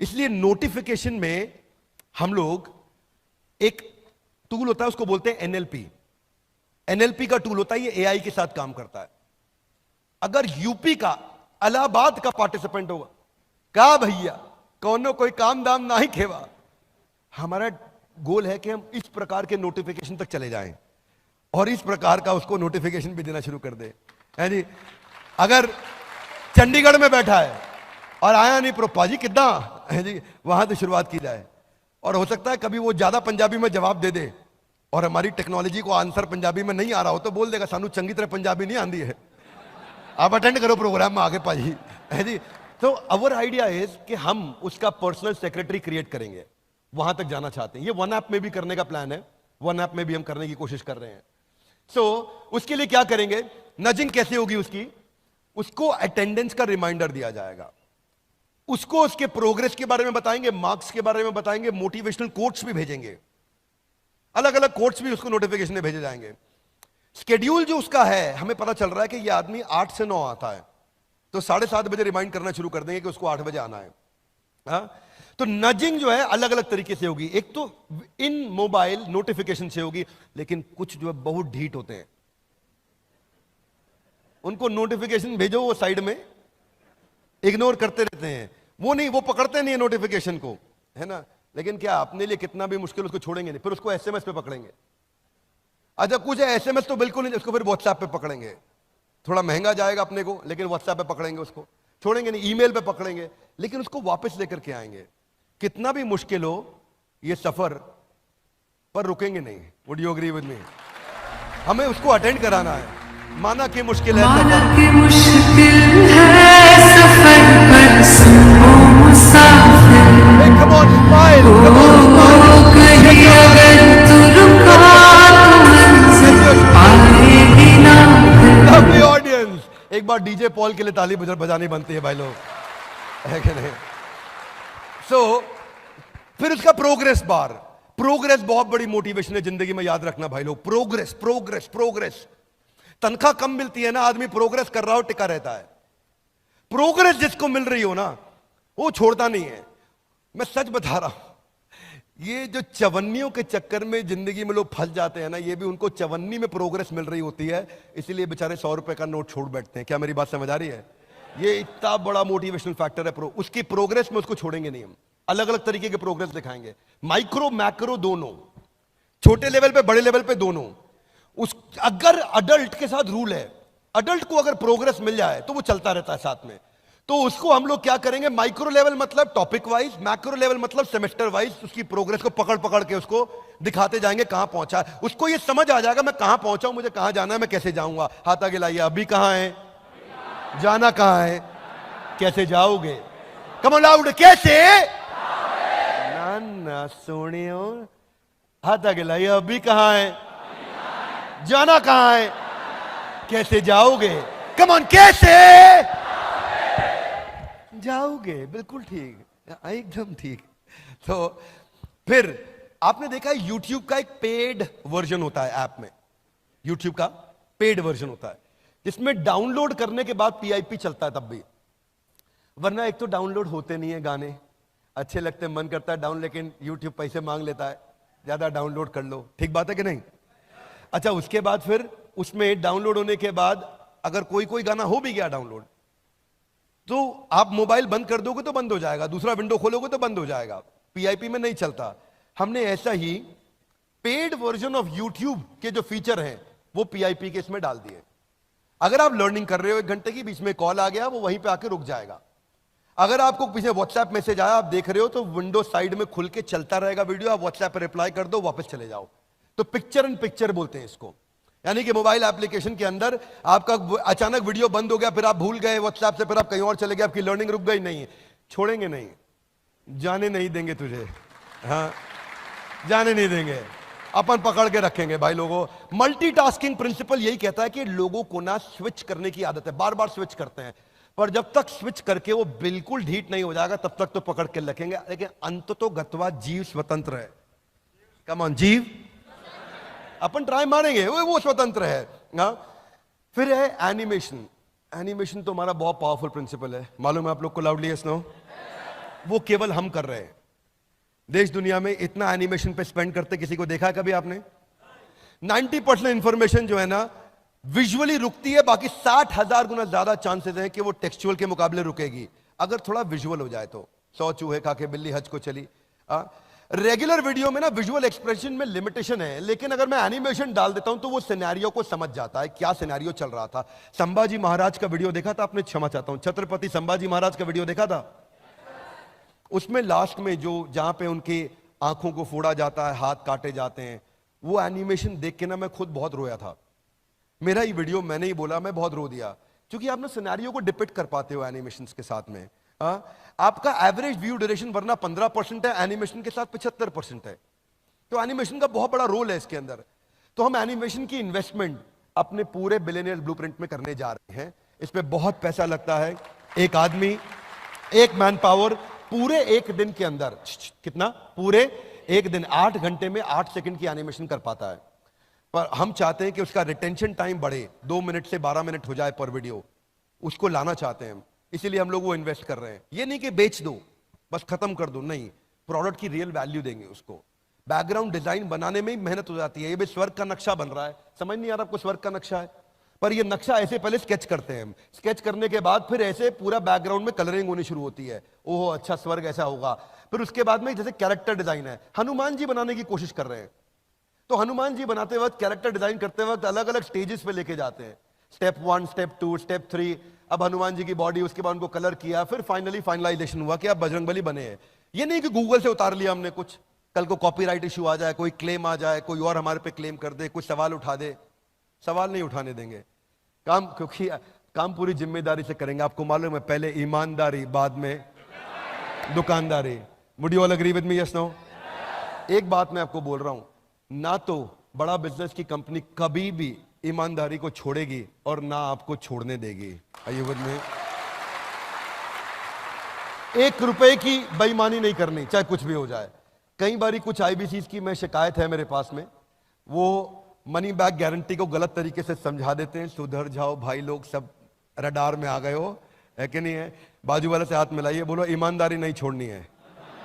इसलिए नोटिफिकेशन में हम लोग, एक टूल होता है उसको बोलते हैं NLP। NLP का टूल होता है, ये AI के साथ काम करता है। अगर यूपी का, इलाहाबाद का पार्टिसिपेंट होगा, कहा भैया कौनो कोई काम दाम ना ही खेवा। हमारा गोल है कि हम इस प्रकार के नोटिफिकेशन तक चले जाएं और इस प्रकार का उसको नोटिफिकेशन भी देना शुरू कर दे, है जी। अगर चंडीगढ़ में बैठा है और आया नहीं प्रोपा जी कितना है जी, वहां से शुरुआत की जाए। और हो सकता है कभी वो ज्यादा पंजाबी में जवाब दे दे और हमारी टेक्नोलॉजी को आंसर पंजाबी में नहीं आ रहा हो तो बोल देगा सानू चंगी तरह पंजाबी नहीं आती है, आप अटेंड करो प्रोग्राम में आगे पाजी, है जी। तो अवर आइडिया इज कि हम उसका पर्सनल सेक्रेटरी क्रिएट करेंगे, वहां तक जाना चाहते हैं। ये वन ऐप में भी करने का प्लान है, वन ऐप में भी हम करने की कोशिश कर रहे हैं। सो उसके लिए क्या करेंगे, नजिंग कैसे होगी उसकी, उसको अटेंडेंस का रिमाइंडर दिया जाएगा, उसको उसके प्रोग्रेस के बारे में बताएंगे, मार्क्स के बारे में बताएंगे, मोटिवेशनल कोट्स भी भेजेंगे, अलग अलग कोट्स भी उसको नोटिफिकेशन में भेजे जाएंगे। स्केड्यूल जो उसका है, हमें पता चल रहा है कि ये आदमी 8 से 9 आता है, तो 7:30 बजे रिमाइंड करना शुरू कर देंगे कि उसको 8 बजे आना है। हाँ? तो नजिंग जो है अलग अलग तरीके से होगी, एक तो इन मोबाइल नोटिफिकेशन से होगी, लेकिन कुछ जो है बहुत ढीठ होते हैं, उनको नोटिफिकेशन भेजो वो साइड में इग्नोर करते रहते हैं, वो नहीं, वो पकड़ते नहीं है नोटिफिकेशन को, है ना। लेकिन क्या अपने लिए कितना भी मुश्किल उसको छोड़ेंगे नहीं, फिर उसको एसएमएस पे पकड़ेंगे। अच्छा कुछ है एसएमएस तो बिल्कुल नहीं, उसको फिर व्हाट्सएप पे पकड़ेंगे, थोड़ा महंगा जाएगा अपने को, लेकिन व्हाट्सएप पे पकड़ेंगे उसको, छोड़ेंगे नहीं, ईमेल पे पकड़ेंगे, लेकिन उसको वापस लेकर के आएंगे। कितना भी मुश्किल हो ये सफर, पर रुकेंगे नहीं। Would you agree with me? हमें उसको अटेंड कराना है, माना कि मुश्किल है Come on, smile. Come on, smile. Lovely audience. एक बार डीजे पॉल के लिए ताली बजानी बनती है भाई लोग, है कि नहीं? So, फिर उसका प्रोग्रेस बार, प्रोग्रेस बहुत बड़ी मोटिवेशन है जिंदगी में, याद रखना भाई लोग, प्रोग्रेस प्रोग्रेस प्रोग्रेस। तनख्वाह कम मिलती है ना, आदमी प्रोग्रेस कर रहा हो टिका रहता है। प्रोग्रेस जिसको मिल रही हो ना वो छोड़ता नहीं है। मैं सच बता रहा हूं, ये जो चवन्नियों के चक्कर में जिंदगी में लोग फंस जाते हैं ना, ये भी उनको चवन्नी में प्रोग्रेस मिल रही होती है, इसलिए बेचारे 100 रुपए का नोट छोड़ बैठते हैं। क्या मेरी बात समझ आ रही है? ये इतना बड़ा मोटिवेशनल फैक्टर है। उसकी प्रोग्रेस में उसको छोड़ेंगे नहीं हम, अलग अलग तरीके के प्रोग्रेस दिखाएंगे, माइक्रो मैक्रो दोनों, छोटे लेवल पे बड़े लेवल पे दोनों। उस अगर अडल्ट के साथ रूल है, अडल्ट को अगर प्रोग्रेस मिल जाए तो वो चलता रहता है साथ में, तो उसको हम लोग क्या करेंगे, माइक्रो लेवल मतलब टॉपिक वाइज, मैक्रो लेवल मतलब सेमेस्टर वाइज उसकी प्रोग्रेस को पकड़ पकड़ के उसको दिखाते जाएंगे कहां पहुंचा है। उसको ये समझ आ जाएगा मैं कहां पहुंचा हूं, मुझे कहां जाना है, मैं कैसे जाऊंगा। हाथ आगे लाइए, अभी कहां है, जाना कहां है, कैसे जाओगे। कम ऑन लाउड, कैसे ना ना सोनियो, हाथ आगे लाइए, अभी कहां है, जाना कहां है, कैसे जाओगे। कम ऑन, कैसे जाओगे, बिल्कुल ठीक, एकदम ठीक। तो फिर आपने देखा है YouTube का एक पेड वर्जन होता है, ऐप में YouTube का पेड वर्जन होता है जिसमें डाउनलोड करने के बाद PIP चलता है तब भी, वरना एक तो डाउनलोड होते नहीं है गाने, अच्छे लगते हैं, मन करता है डाउन, लेकिन YouTube पैसे मांग लेता है, ज्यादा डाउनलोड कर लो, ठीक बात है कि नहीं। अच्छा उसके बाद फिर उसमें डाउनलोड होने के बाद अगर कोई कोई गाना हो भी गया डाउनलोड, तो आप मोबाइल बंद कर दोगे तो बंद हो जाएगा, दूसरा विंडो खोलोगे तो बंद हो जाएगा, PIP में नहीं चलता। हमने ऐसा ही पेड वर्जन ऑफ YouTube के जो फीचर हैं वो PIP के इसमें डाल दिए। अगर आप लर्निंग कर रहे हो 1 घंटे की, बीच में कॉल आ गया, वो वहीं पे आके रुक जाएगा। अगर आपको पीछे WhatsApp मैसेज आया, आप देख रहे हो, तो विंडो साइड में खुल के चलता रहेगा वीडियो, आप WhatsApp पर रिप्लाई कर दो, वापस चले जाओ। तो पिक्चर इन पिक्चर बोलते हैं इसको, यानी कि मोबाइल एप्लीकेशन के अंदर आपका अचानक वीडियो बंद हो गया, फिर आप भूल गए WhatsApp से, फिर आप कहीं और चले गए, आपकी लर्निंग रुक गई, नहीं, छोड़ेंगे नहीं, जाने नहीं देंगे तुझे, हाँ जाने नहीं देंगे, अपन पकड़ के रखेंगे भाई लोगों। मल्टीटास्किंग प्रिंसिपल यही कहता है कि लोगों को ना स्विच करने की आदत है, बार बार स्विच करते हैं, पर जब तक स्विच करके वो बिल्कुल ढीठ नहीं हो जाएगा तब तक तो पकड़ के रखेंगे। लेकिन अंततोगत्वा जीव स्वतंत्र है, कम ऑन, जीव अपन ट्राई मारेंगे, वो स्वतंत्र है। हाँ फिर है एनिमेशन। एनिमेशन तो हमारा बहुत पावरफुल प्रिंसिपल है, मालूम है आप लोग को, लाउडली यस नो। वो केवल हम कर रहे हैं, देश दुनिया में इतना एनिमेशन पे स्पेंड करते किसी को देखा है कभी आपने? 90% इंफॉर्मेशन जो है ना विजुअली रुकती है, बाकी 60,000 गुना ज्यादा चांसेस हैं कि वो टेक्सचुअल के मुकाबले रुकेगी। अगर थोड़ा विजुअल हो जाए तो। 100 चूहे खा के बिल्ली हज को चली। रेगुलर वीडियो में ना विजुअल एक्सप्रेशन में लिमिटेशन है, लेकिन अगर मैं एनिमेशन डाल देता हूं तो वो सिनेरियो को समझ जाता है, क्या सिनेरियो चल रहा था। संभाजी महाराज का वीडियो देखा था आपने? क्षमा चाहता हूं, छत्रपति संभाजी महाराज का वीडियो देखा था? उसमें लास्ट में जो जहां पे उनकी आंखों को फोड़ा जाता है, हाथ काटे जाते हैं, वो एनिमेशन देख के ना मैं खुद बहुत रोया था। मेरा ही वीडियो, मैंने ही बोला, मैं बहुत रो दिया, क्योंकि आप ना सिनेरियो को डिपिक्ट कर पाते हो एनिमेशंस के साथ में। आपका एवरेज व्यू ड्यूरेशन वरना 15% है, एनिमेशन के साथ 75% है। तो एनिमेशन का बहुत बड़ा रोल है इसके अंदर। तो हम एनिमेशन की इन्वेस्टमेंट अपने पूरे बिलियनियर ब्लूप्रिंट में करने जा रहे हैं। इस पे बहुत पैसा लगता है। एक आदमी, एक मैन पावर पूरे एक दिन के अंदर, कितना? पूरे एक दिन 8 घंटे में 8 सेकंड की एनिमेशन कर पाता है। पर हम चाहते हैं कि उसका रिटेंशन टाइम बढ़े, 2 मिनट से 12 मिनट हो जाए पर वीडियो, उसको लाना चाहते हैं हम। इसीलिए हम लोग वो इन्वेस्ट कर रहे हैं। ये नहीं कि बेच दो, बस खत्म कर दो, नहीं, प्रोडक्ट की रियल वैल्यू देंगे उसको। बैकग्राउंड डिजाइन बनाने में ही मेहनत हो जाती है। ये भी स्वर्ग का नक्शा बन रहा है, समझ नहीं आ रहा आपको स्वर्ग का नक्शा है, पर ये नक्शा ऐसे पहले स्केच करते हैं हम। स्केच करने के बाद फिर ऐसे पूरा बैकग्राउंड में कलरिंग होनी शुरू होती है। ओहो अच्छा, स्वर्ग ऐसा होगा। फिर उसके बाद में जैसे कैरेक्टर डिजाइन है, हनुमान जी बनाने की कोशिश कर रहे हैं, तो हनुमान जी बनाते वक्त, कैरेक्टर डिजाइन करते वक्त अलग अलग स्टेजेस पे लेके जाते हैं। Step 1, step 2, step 3। अब हनुमान जी की बॉडी, उसके बाद उनको कलर किया, फिर फाइनली फाइनलाइजेशन हुआ कि अब बजरंगबली बने हैं। ये नहीं कि गूगल से उतार लिया हमने कुछ, कल को कॉपीराइट इशू आ जाए, कोई क्लेम आ जाए, कोई और हमारे पे क्लेम कर दे, कुछ सवाल उठा दे। सवाल नहीं उठाने देंगे काम, क्योंकि काम पूरी जिम्मेदारी से करेंगे। आपको मालूम है, पहले ईमानदारी, बाद में दुकानदारी। Would you all agree with me? Yes no? एक बात मैं आपको बोल रहा हूं, ना तो बड़ा बिजनेस की कंपनी कभी भी ईमानदारी को छोड़ेगी और ना आपको छोड़ने देगी। Are you with me? 1 रुपए की बेईमानी नहीं करनी, चाहे कुछ भी हो जाए। कई बारी कुछ आईबीसी की मैं शिकायत है मेरे पास में, वो मनी बैक गारंटी को गलत तरीके से समझा देते हैं। सुधर जाओ भाई लोग, सब रडार में आ गए हो, है कि नहीं है? बाजू वाले से हाथ मिलाइए, बोलो ईमानदारी नहीं छोड़नी है।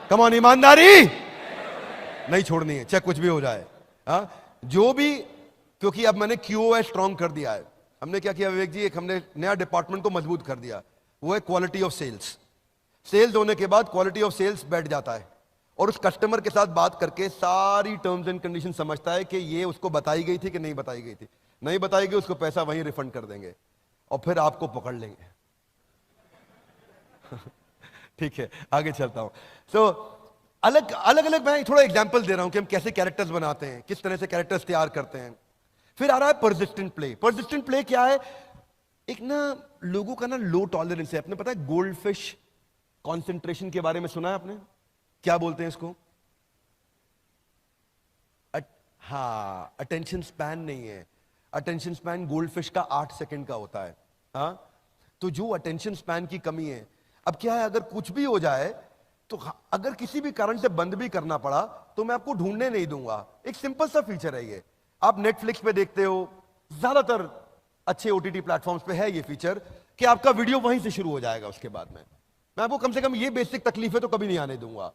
कम ऑन, ईमानदारी नहीं छोड़नी है, चाहे कुछ भी हो जाए। जो भी, क्योंकि अब मैंने QoS स्ट्रॉन्ग कर दिया है। हमने क्या किया विवेक जी, एक हमने नया डिपार्टमेंट को मजबूत कर दिया, वो है क्वालिटी ऑफ सेल्स। सेल्स होने के बाद क्वालिटी ऑफ सेल्स बैठ जाता है और उस कस्टमर के साथ बात करके सारी टर्म्स एंड कंडीशन समझता है कि ये उसको बताई गई थी कि नहीं बताई गई थी। नहीं बताई गई, उसको पैसा वहीं रिफंड कर देंगे और फिर आपको पकड़ लेंगे। ठीक है, आगे चलता हूं। सो अलग अलग मैं थोड़ा एग्जांपल दे रहा हूं कि हम कैसे कैरेक्टर्स बनाते हैं, किस तरह से कैरेक्टर्स तैयार करते हैं। फिर आ रहा है परसिस्टेंट प्ले। परसिस्टेंट प्ले क्या है? एक ना लोगों का ना लो टॉलरेंस है। आपने पता है गोल्ड फिश कॉन्सेंट्रेशन के बारे में सुना है आपने? क्या बोलते हैं इसको? हाँ, अटेंशन स्पैन नहीं है। अटेंशन स्पैन गोल्ड फिश का 8 सेकंड का होता है। हाँ, तो जो अटेंशन स्पैन की कमी है, अब क्या है, अगर कुछ भी हो जाए तो अगर किसी भी कारण से बंद भी करना पड़ा तो मैं आपको ढूंढने नहीं दूंगा। एक सिंपल सा फीचर है ये। आप नेटफ्लिक्स पे देखते हो, ज्यादातर अच्छे ओटीटी प्लेटफॉर्म्स पे है ये फीचर कि आपका वीडियो वहीं से शुरू हो जाएगा। उसके बाद में मैं आपको कम से कम ये बेसिक तकलीफ है तो कभी नहीं आने दूंगा।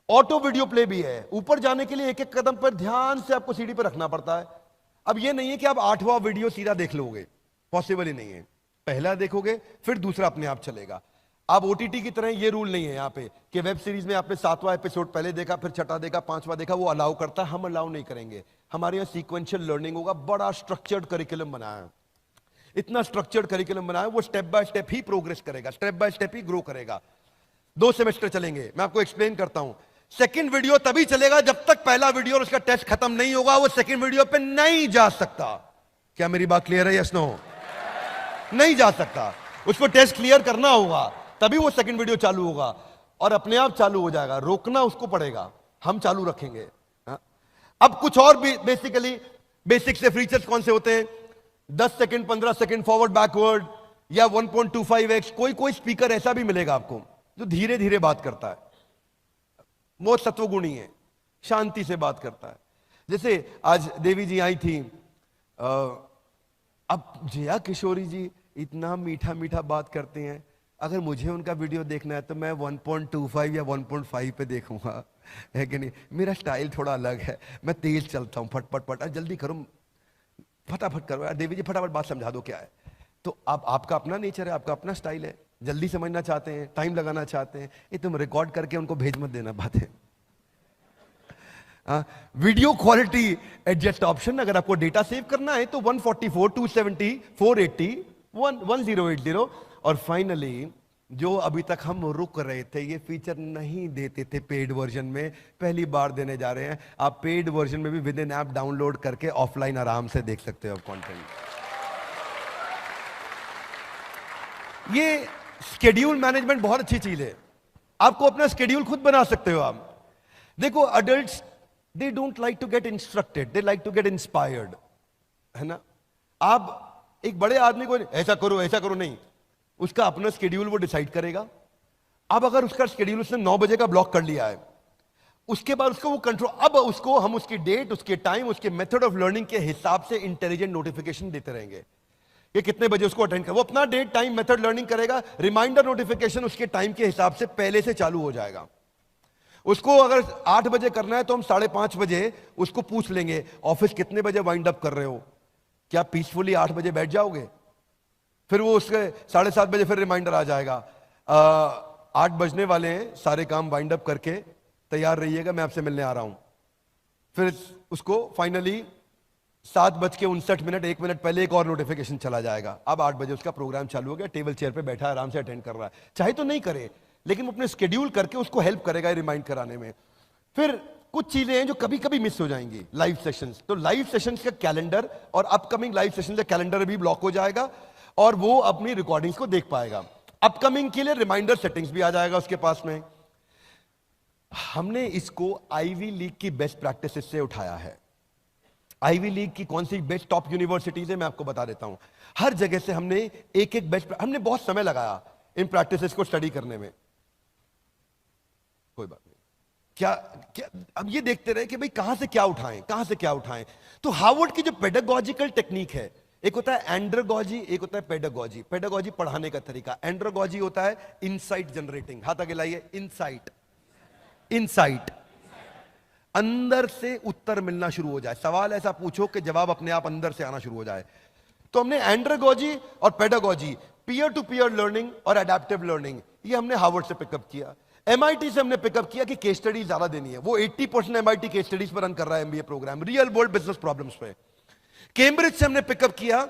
ऑटो वीडियो प्ले भी है। ऊपर जाने के लिए एक एक कदम पर ध्यान से आपको सीढ़ी पर रखना पड़ता है। अब ये नहीं है कि आप 8वां वीडियो सीधा देख लोगे, पॉसिबल ही नहीं है। पहला देखोगे फिर दूसरा अपने आप चलेगा। अब ओटीटी की तरह ये रूल नहीं है यहाँ पे कि वेब सीरीज में आपने 7वां एपिसोड पहले देखा, फिर 6वां देखा, 5वां देखा, वो अलाउ करता है। हम अलाउ नहीं करेंगे। हमारे यहाँ सीक्वेंशियल लर्निंग होगा। बड़ा स्ट्रक्चर्ड करिकुलम बनाया है, इतना स्ट्रक्चर्ड करिकुलम बनाया, वो स्टेप बाय स्टेप ही प्रोग्रेस करेगा, स्टेप बाय स्टेप ही ग्रो करेगा। 2 सेमेस्टर चलेंगे। मैं आपको एक्सप्लेन करता हूं। सेकंड वीडियो तभी चलेगा जब तक पहला वीडियो और उसका टेस्ट खत्म नहीं होगा, वो सेकंड वीडियो पे नहीं जा सकता। क्या मेरी बात क्लियर है? Yes no? नहीं जा सकता। उसको टेस्ट क्लियर करना होगा, तभी वो सेकंड वीडियो चालू होगा और अपने आप चालू हो जाएगा। रोकना उसको पड़ेगा, हम चालू रखेंगे। अब कुछ और भी बेसिक से फीचर्स कौन से होते हैं? 10 सेकंड, 15 सेकंड फॉरवर्ड बैकवर्ड या 1.25x। कोई स्पीकर ऐसा भी मिलेगा आपको जो धीरे धीरे बात करता है, बहुत सत्वगुणी है, शांति से बात करता है। जैसे आज देवी जी आई थी, अब जया किशोरी जी इतना मीठा मीठा बात करते हैं। अगर मुझे उनका वीडियो देखना है तो मैं 1.25 या 1.5 पे देखूंगा, है कि नहीं? मेरा स्टाइल थोड़ा अलग है, मैं तेज चलता हूं, फटफट जल्दी करो, फटाफट करो यार, देवी जी फटाफट बात समझा दो क्या है। तो अब आपका अपना नेचर है, आपका अपना स्टाइल है। जल्दी समझना चाहते हैं, टाइम लगाना चाहते हैं, ये तुम रिकॉर्ड करके उनको भेज मत देना बातें। वीडियो क्वालिटी एडजस्ट ऑप्शन, अगर आपको डेटा सेव करना है तो 144, 270, 480, 1080। और फाइनली जो अभी तक हम रुक रहे थे, ये फीचर नहीं देते थे पेड वर्जन में, पहली बार देने जा रहे हैं। आप पेड वर्जन में भी विद इन ऐप डाउनलोड करके ऑफलाइन आराम से देख सकते हो कंटेंट। ये शेड्यूल मैनेजमेंट बहुत अच्छी चीज है, आपको अपना शेड्यूल खुद बना सकते हो आप। देखो adults they don't like to get instructed, they like to get inspired, है ना। आप एक बड़े आदमी को ऐसा करो नहीं, उसका अपना शेड्यूल वो डिसाइड करेगा। अब अगर उसका शेड्यूल उसने 9 बजे का ब्लॉक कर लिया है, उसके बाद उसको वो कंट्रोल, अब उसको हम उसकी डेट, उसके टाइम, उसके मेथड ऑफ लर्निंग के हिसाब से इंटेलिजेंट नोटिफिकेशन देते रहेंगे कि कितने बजे उसको अटेंड कर। वो अपना डेट, टाइम, मेथड लर्निंग करेगा, रिमाइंडर नोटिफिकेशन उसके टाइम के हिसाब से पहले से चालू हो जाएगा। उसको अगर 8 बजे करना है तो हम 5:30 बजे उसको पूछ लेंगे, ऑफिस कितने बजे वाइंड अप कर रहे हो, क्या पीसफुली 8 बजे बैठ जाओगे। फिर वो उसके 7:30 बजे फिर रिमाइंडर आ जाएगा, 8 बजने वाले हैं, सारे काम वाइंड अप करके तैयार रहिएगा, मैं आपसे मिलने आ रहा हूं। फिर उसको फाइनली 7:59, 1 मिनट पहले एक और नोटिफिकेशन चला जाएगा। अब 8 बजे उसका प्रोग्राम चालू हो गया, टेबल चेयर पे बैठा आराम से अटेंड कर रहा है। चाहे तो नहीं करे, लेकिन अपने स्केड्यूल करके उसको हेल्प करेगा रिमाइंड कराने में। फिर कुछ चीजें हैं जो कभी कभी मिस हो जाएंगी, लाइव सेशंस। तो लाइव सेशंस का कैलेंडर और अपकमिंग लाइव सेशंस का कैलेंडर भी ब्लॉक हो जाएगा और वो अपनी रिकॉर्डिंग्स को देख पाएगा। अपकमिंग के लिए रिमाइंडर सेटिंग्स भी आ जाएगा उसके पास में। हमने इसको आईवी लीग की बेस्ट प्रैक्टिसेस से उठाया है। आईवी लीग की कौन सी बेस्ट टॉप यूनिवर्सिटीज है मैं आपको बता देता हूं। हर जगह से हमने एक बेस्ट, हमने बहुत समय लगाया इन प्रैक्टिसेस को स्टडी करने में। कोई बात नहीं, क्या अब ये देखते रहे कि भाई कहां से क्या उठाएं। तो हार्वर्ड की जो पेडागॉजिकल टेक्निक है, एक होता है एंड्रोगॉजी, एक होता है पेडागॉजी। पेडागॉजी पढ़ाने का तरीका, एंड्रोगॉजी होता है इनसाइट जनरेटिंग। हाथ आगे लाइए, इनसाइट, अंदर से उत्तर मिलना शुरू हो जाए, सवाल ऐसा पूछो कि जवाब अपने आप अंदर से आना शुरू हो जाए। तो हमने एंड्रोगॉजी और pedagogy, peer to peer learning और एडेप्टिव लर्निंग, ये हमने हार्वर्ड से पिकअप किया। एमआईटी से हमने पिकअप किया कि केस स्टडी ज्यादा देनी है, वो 80% एमआईटी केस स्टडीज पर रन कर रहा है MBA program, real world business problems पे। कैम्ब्रिज से हमने पिकअप किया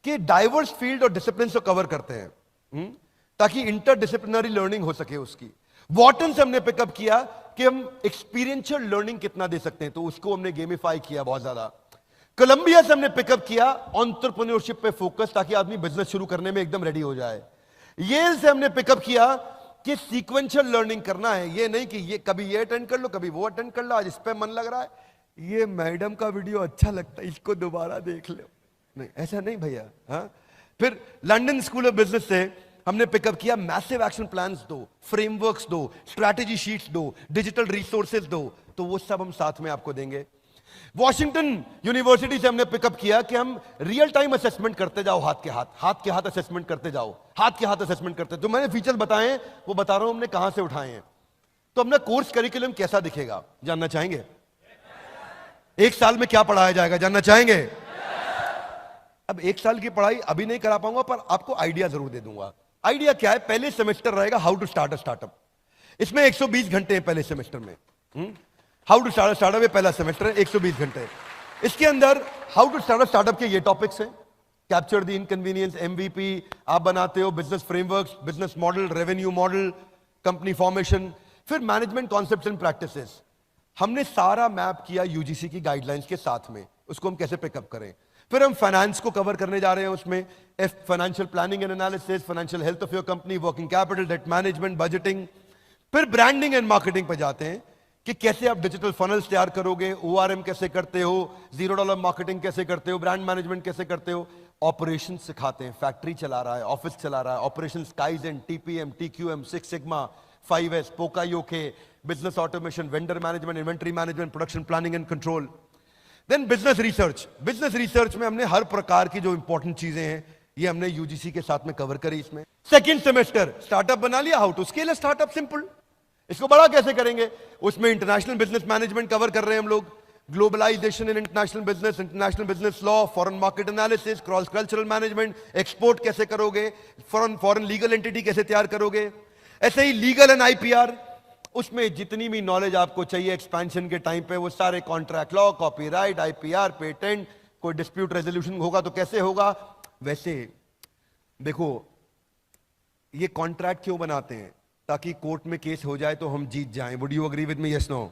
कि डाइवर्स फील्ड और डिसिप्लिन को कवर करते हैं ताकि इंटरडिसिप्लिनरी लर्निंग हो सके उसकी। वॉटन से हमने पिकअप किया कि हम एक्सपीरियंशियल लर्निंग कितना दे सकते हैं, तो उसको हमने गेमिफाई किया बहुत ज्यादा। कोलंबिया से हमने पिकअप किया एंटरप्रेन्योरशिप पे फोकस, ताकि आदमी बिजनेस शुरू करने में एकदम रेडी हो जाए। येल से हमने पिकअप किया कि सीक्वेंशियल लर्निंग करना है, ये नहीं कि ये कभी ये अटेंड कर लो कभी वो अटेंड कर लो, आज इस पे मन लग रहा है, ये मैडम का वीडियो अच्छा लगता है इसको दोबारा देख लो, नहीं ऐसा नहीं भैया। हाँ, फिर लंदन स्कूल ऑफ बिजनेस से हमने पिकअप किया मैसिव एक्शन प्लान्स दो, फ्रेमवर्क्स दो, स्ट्रैटेजी शीट्स दो, डिजिटल रिसोर्सेज दो, तो वो सब हम साथ में आपको देंगे। वॉशिंगटन यूनिवर्सिटी से हमने पिकअप किया कि हम रियल टाइम असेसमेंट करते जाओ, हाथ के हाथ असेसमेंट करते जाओ, असेसमेंट करते। जो मैंने फीचर बताए वो बता रहा हूं हमने कहां से उठाए हैं। तो अपना कोर्स करिकुलम कैसा दिखेगा जानना चाहेंगे? 1 साल में क्या पढ़ाया जाएगा जानना चाहेंगे? अब 1 साल की पढ़ाई अभी नहीं करा पाऊंगा, पर आपको आइडिया जरूर दे दूंगा। आइडिया क्या है? पहले सेमेस्टर रहेगा how to start a startup, इसमें 120 घंटे हैं पहले सेमेस्टर में। हाउ टू स्टार्ट स्टार्टअप ये पहला सेमेस्टर है, 120 घंटे। इसके अंदर हाउ टू स्टार्ट स्टार्टअप के ये टॉपिक्स हैं, कैप्चर द इनकन्वीनियंस, एमवीपी आप बनाते हो, business frameworks, business model, revenue model, company formation, फिर मैनेजमेंट कॉन्सेप्ट्स एंड प्रैक्टिसेस। हमने सारा मैप किया यूजीसी की गाइडलाइंस के साथ में, उसको हम कैसे पिकअप करें। फिर हम फाइनेंस को कवर करने जा रहे हैं, उसमें financial planning and analysis, financial health of your company, working capital, debt management, budgeting. फिर ब्रांडिंग एंड मार्केटिंग पे जाते हैं कि कैसे आप डिजिटल फनल्स तैयार करोगे, ओआरएम कैसे करते हो, $0 मार्केटिंग कैसे करते हो, ब्रांड मैनेजमेंट कैसे करते हो। ऑपरेशन सिखाते हैं, फैक्ट्री चला रहा है, ऑफिस चला रहा है, operation, kaizen, TPM, TQM, 6 sigma, 5S, poka yoke, business automation, vendor management, inventory management, production planning and control. Then business research. Business research में हमने हर प्रकार की जो इंपॉर्टेंट चीजें हैं ये हमने यूजीसी के साथ में कवर करी। इसमें सेकंड सेमेस्टर स्टार्टअप बना लिया, how to scale a startup, simple. इसको बड़ा कैसे करेंगे, उसमें इंटरनेशनल बिजनेस मैनेजमेंट कवर कर रहे हैं हम लोग, globalization in international business law, foreign market analysis, cross cultural management, export कैसे करोगे, फॉरेन लीगल एंटिटी कैसे तैयार करोगे, ऐसे ही लीगल एंड आईपीआर, उसमें जितनी भी नॉलेज आपको चाहिए एक्सपेंशन के टाइम पे, वो सारे contract law, copyright, IPR, patent, कोई डिस्प्यूट रेजोल्यूशन होगा तो कैसे होगा। वैसे देखो, ये कॉन्ट्रैक्ट क्यों बनाते हैं? ताकि कोर्ट में केस हो जाए तो हम जीत जाएं। Would you agree with me? Yes no?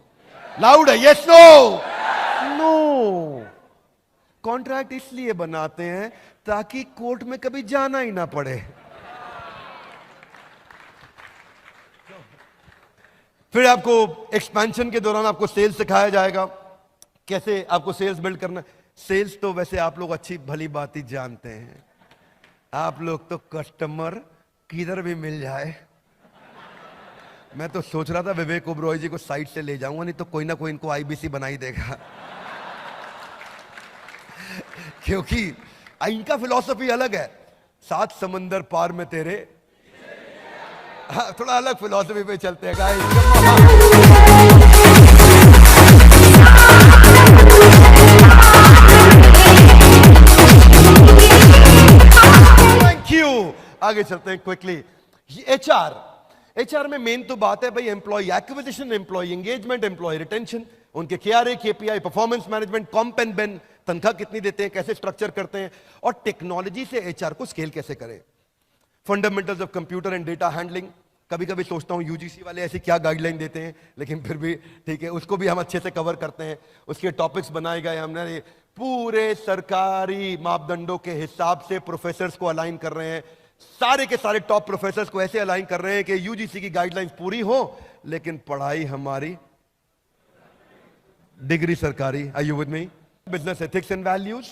Loud है, यस नो? नो। कॉन्ट्रैक्ट इसलिए बनाते हैं ताकि कोर्ट में कभी जाना ही ना पड़े। फिर आपको एक्सपेंशन के दौरान आपको सेल्स सिखाया जाएगा, कैसे आपको सेल्स बिल्ड करना। सेल्स तो वैसे आप लोग अच्छी भली बात ही जानते हैं, आप लोग तो कस्टमर किधर भी मिल जाए। मैं तो सोच रहा था विवेक ओबरॉय जी को साइड से ले जाऊंगा, नहीं तो कोई ना कोई इनको आईबीसी बना ही देगा। क्योंकि इनका फिलॉसफी अलग है, 7 समंदर पार में तेरे। हाँ, थोड़ा अलग फिलॉसफी पे चलते हैं गाइस। Thank you. आगे चलते हैं क्विकली। एचआर में मेन तो बात है भाई employ acquisition, employ engagement, employ retention, उनके KRA, KPI, performance management, comp and ben, तनख्वाह कितनी देते हैं, कैसे स्ट्रक्चर करते हैं, और टेक्नोलॉजी से एचआर को स्केल कैसे करें। Fundamentals of computer and data handling. कभी कभी सोचता हूं यूजीसी वाले ऐसी क्या गाइडलाइन देते हैं, लेकिन फिर भी ठीक है, उसको भी हम अच्छे से कवर करते हैं। उसके टॉपिक्स बनाए गए, हमने पूरे सरकारी मापदंडों के हिसाब से प्रोफेसर्स को अलाइन कर रहे हैं। सारे के सारे टॉप प्रोफेसर्स को ऐसे अलाइन कर रहे हैं कि यूजीसी की गाइडलाइंस पूरी हो, लेकिन पढ़ाई हमारी, डिग्री सरकारी। Are you with me? Business ethics and values.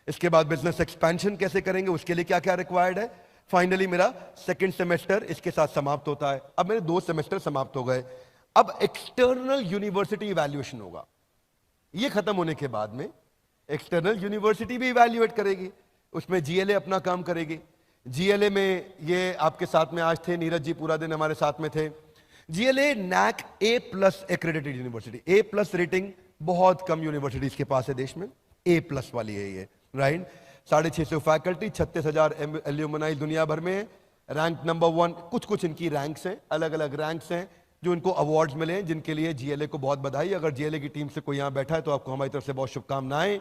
इसके बाद बिजनेस एक्सपेंशन कैसे करेंगे, उसके लिए क्या क्या रिक्वायर्ड है। फाइनली मेरा सेकंड सेमेस्टर इसके साथ समाप्त होता है। अब मेरे 2 सेमेस्टर समाप्त हो गए। अब एक्सटर्नल यूनिवर्सिटी इवैल्यूएशन होगा। ये खत्म होने के बाद में एक्सटर्नल यूनिवर्सिटी भी इवैल्यूएट करेगी, उसमें जीएलए अपना काम करेगी। जीएलए में ये आपके साथ में आज थे, नीरज जी पूरा दिन हमारे साथ में थे। GLA NAAC A+ accredited university. A+ rating बहुत कम यूनिवर्सिटीज के पास है देश में, A+ वाली है ये, राइट। 650 फैकल्टी, 36,000 एल्यूमनाई दुनिया भर में, रैंक नंबर 1। कुछ इनकी रैंक्स हैं, अलग अलग रैंक्स हैं जो इनको अवार्ड्स मिले हैं, जिनके लिए जीएलए को बहुत बधाई। अगर जीएलए की टीम से कोई यहां बैठा है तो आपको हमारी तरफ से बहुत शुभकामनाएं।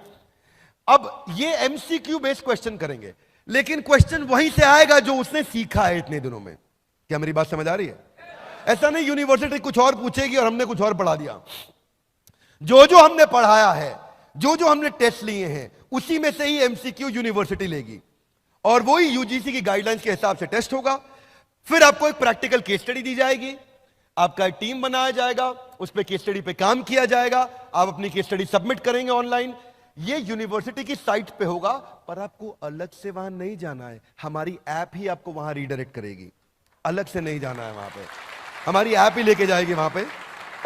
अब ये एमसीक्यू बेस्ड क्वेश्चन करेंगे, लेकिन क्वेश्चन वहीं से आएगा जो उसने सीखा है इतने दिनों में। क्या मेरी बात समझ आ रही है? ऐसा नहीं यूनिवर्सिटी कुछ और पूछेगी और हमने कुछ और पढ़ा दिया। जो हमने पढ़ाया है, जो हमने टेस्ट लिए हैं, उसी में से ही एमसीक्यू यूनिवर्सिटी लेगी, और वही यूजीसी की गाइडलाइंस के हिसाब से टेस्ट होगा। फिर आपको एक प्रैक्टिकल केस स्टडी दी जाएगी, आपका एक टीम बनाया जाएगा, उस पर केस स्टडी पे काम किया जाएगा, आप अपनी केस स्टडी सबमिट करेंगे ऑनलाइन। ये यूनिवर्सिटी की साइट पे होगा, पर आपको अलग से वहां नहीं जाना है। हमारी ऐप ही आपको वहां रीडायरेक्ट करेगी, अलग से नहीं जाना है वहां पे। हमारी ऐप ही लेके जाएगी वहां पे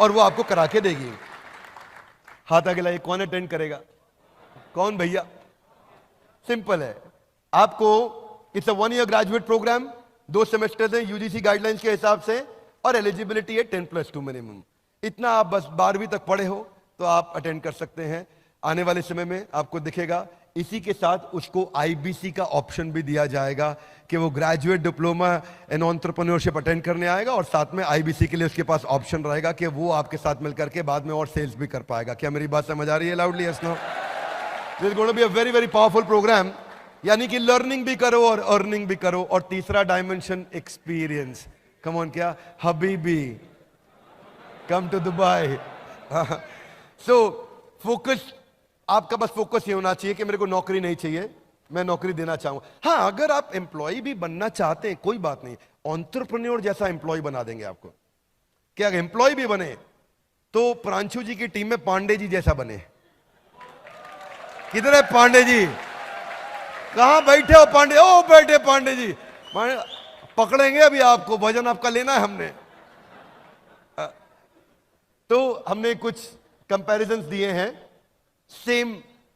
और वो आपको करा के देगी। हाथ आगे लाइए, कौन अटेंड करेगा? कौन भैया? सिंपल है, आपको it's a 1 year graduate program, 2 semester है यूजीसी गाइडलाइंस के हिसाब से, और एलिजिबिलिटी है 10+2 मिनिमम। इतना आप बस 12वीं तक पढ़े हो तो आप अटेंड कर सकते हैं। आने वाले समय में आपको दिखेगा, इसी के साथ उसको आईबीसी का ऑप्शन भी दिया जाएगा कि वो graduate diploma in entrepreneurship attend करने आएगा, और साथ में आईबीसी के लिए उसके पास ऑप्शन रहेगा कि वो आपके साथ मिलकर के बाद में और सेल्स भी कर पाएगा। क्या मेरी बात समझ आ रही है? Loudly yes no? This is going to be a very very powerful program. यानी कि लर्निंग भी करो और अर्निंग भी करो। और तीसरा डायमेंशन एक्सपीरियंस। कम ऑन, क्या हबीबी, come to Dubai. So focus, आपका बस फोकस ये होना चाहिए कि मेरे को नौकरी नहीं चाहिए, मैं नौकरी देना चाहूंगा। हाँ, अगर आप एम्प्लॉय भी बनना चाहते हैं कोई बात नहीं, एंटरप्रेन्योर जैसा एम्प्लॉय बना देंगे आपको। क्या एम्प्लॉय भी बने तो प्रांशु जी की टीम में पांडे जी जैसा बने। किधर है पांडे जी? कहां बैठे हो पांडे? ओ बैठे पांडे जी, पकड़ेंगे अभी आपको, भजन आपका लेना है हमने। तो हमने कुछ कंपैरिजंस दिए हैं सेम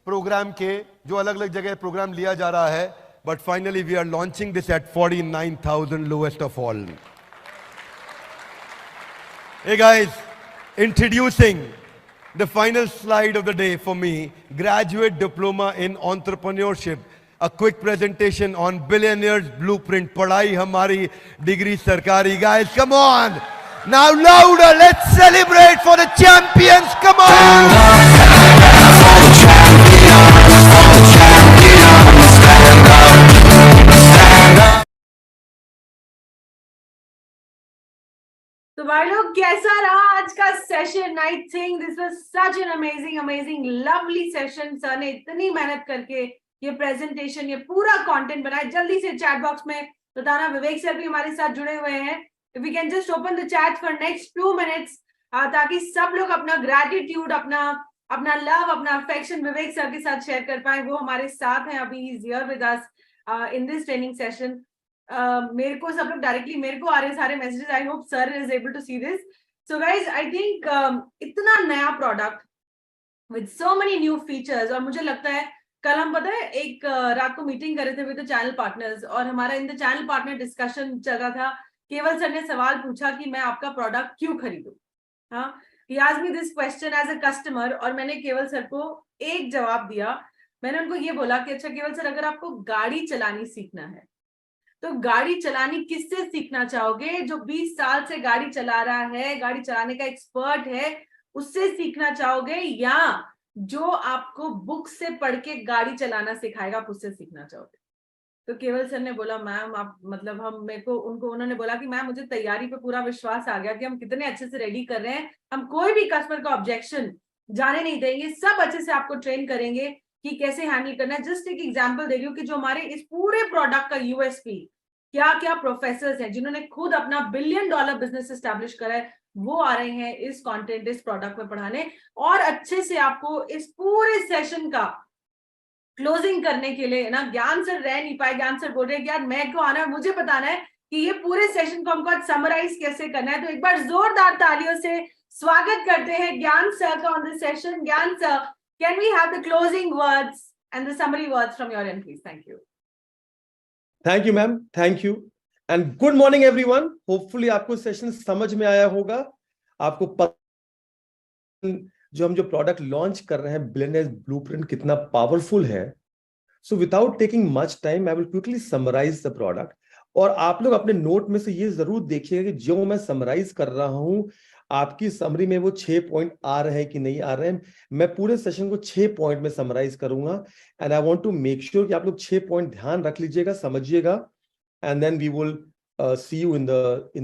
प्रोग्राम के, जो अलग अलग जगह प्रोग्राम लिया जा रहा है, but finally we are launching this at 49,000 lowest of all. Hey guys, introducing The final slide of the day for me, graduate diploma in entrepreneurship. A quick presentation on billionaires blueprint. Padhai hamari, degree sarkari. Guys, come on. Now louder, let's celebrate for the champions. Come on. तो भाई लोग कैसा रहा आज का session? I think this was such an amazing lovely session. Sir ने इतनी मेहनत करके ये प्रेजेंटेशन, ये पूरा कंटेंट बनाया। जल्दी से चैट बॉक्स में बताना, विवेक सर भी हमारे साथ जुड़े हुए हैं। If we can just open the chat for next 2 minutes, ताकि सब लोग अपना ग्रेटिट्यूड, अपना लव, अपना अफेक्शन विवेक सर के साथ शेयर कर पाए। वो हमारे साथ हैं अभी, he is here with us in this training session. मेरे को सब लोग डायरेक्टली मेरे को आ रहे सारे messages. I hope sir is able to see this. So guys, I think इतना नया product with so many new features, और मुझे लगता है कल हम पता है एक रात को मीटिंग कर रहे थे विद द चैनल पार्टनर्स, और हमारा in the channel partner discussion चल रहा था। केवल सर ने सवाल पूछा कि मैं आपका प्रोडक्ट क्यों खरीदूं। हाँ, he asked me this question as a customer, और मैंने केवल सर को एक जवाब दिया। मैंने उनको ये बोला कि अच्छा केवल सर, अगर आपको गाड़ी चलानी सीखना है तो गाड़ी चलानी किससे सीखना चाहोगे? जो 20 साल से गाड़ी चला रहा है, गाड़ी चलाने का एक्सपर्ट है, उससे सीखना चाहोगे, या जो आपको बुक से पढ़ के गाड़ी चलाना सिखाएगा आप उससे सीखना चाहोगे? तो केवल सर ने बोला मैम आप मतलब हम मेरे को उनको उन्होंने बोला कि मैम मुझे तैयारी पे पूरा विश्वास आ गया कि हम कितने अच्छे से रेडी कर रहे हैं, हम कोई भी कस्टमर का ऑब्जेक्शन जाने नहीं देंगे, सब अच्छे से आपको ट्रेन करेंगे कि कैसे हैंडल करना है। जस्ट एक एग्जांपल दे रही हूँ कि जो हमारे इस पूरे प्रोडक्ट का यूएसपी, क्या क्या प्रोफेसर्स हैं जिन्होंने खुद अपना $1 बिलियन बिजनेस एस्टैब्लिश करा है, वो आ रहे हैं इस कंटेंट, इस प्रोडक्ट में पढ़ाने, और अच्छे से आपको इस पूरे सेशन का क्लोजिंग करने के लिए ना। ज्ञान सर रह नहीं पाए, ज्ञान सर बोल रहे हैं यार मेरे को आना है, मुझे बताना है कि ये पूरे सेशन को हमको आज समराइज कैसे करना है। तो एक बार जोरदार तालियों से स्वागत करते हैं ज्ञान सर का on this session. Gyan sir, can we have the closing words and the summary words from your end please? Thank you. Thank you ma'am, thank you and good morning everyone. Hopefully आपको session समझ में आया होगा। आपको जो हम जो product launch कर रहे हैं बिलियनियर्स ब्लूप्रिंट कितना पावरफुल है। So without taking much time I will quickly summarise the product, और आप लोग अपने नोट में से ये जरूर देखिएगा कि जो मैं समराइज कर रहा हूं आपकी समरी में वो 6 पॉइंट आ रहे हैं कि नहीं आ रहे हैं। मैं पूरे सेशन को 6 पॉइंट में समराइज करूंगा and I want to make sure कि आप लोग 6 पॉइंट ध्यान रख लीजिएगा, समझिएगा, and then we will see you in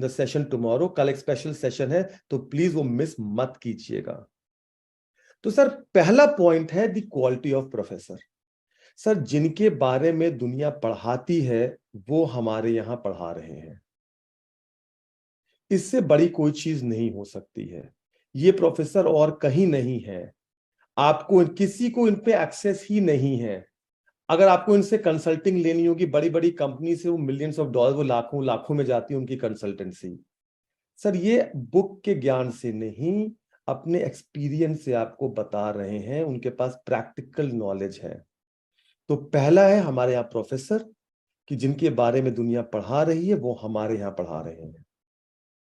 the session tomorrow. कल एक स्पेशल सेशन है तो प्लीज वो मिस मत कीजिएगा। तो सर पहला पॉइंट है the quality of professor. Sir जिनके बारे में दुनिया पढ़ाती है वो हमारे यहां पढ़ा रहे हैं, इससे बड़ी कोई चीज नहीं हो सकती है। ये प्रोफेसर और कहीं नहीं है, आपको किसी को इन पे एक्सेस ही नहीं है। अगर आपको इनसे कंसल्टिंग लेनी होगी, बड़ी बड़ी कंपनी से, वो मिलियंस ऑफ डॉलर, वो लाखों लाखों में जाती है उनकी कंसल्टेंसी। सर ये बुक के ज्ञान से नहीं, अपने एक्सपीरियंस से आपको बता रहे हैं, उनके पास प्रैक्टिकल नॉलेज है। तो पहला है हमारे यहाँ प्रोफेसर कि जिनके बारे में दुनिया पढ़ा रही है वो हमारे यहाँ पढ़ा रहे हैं।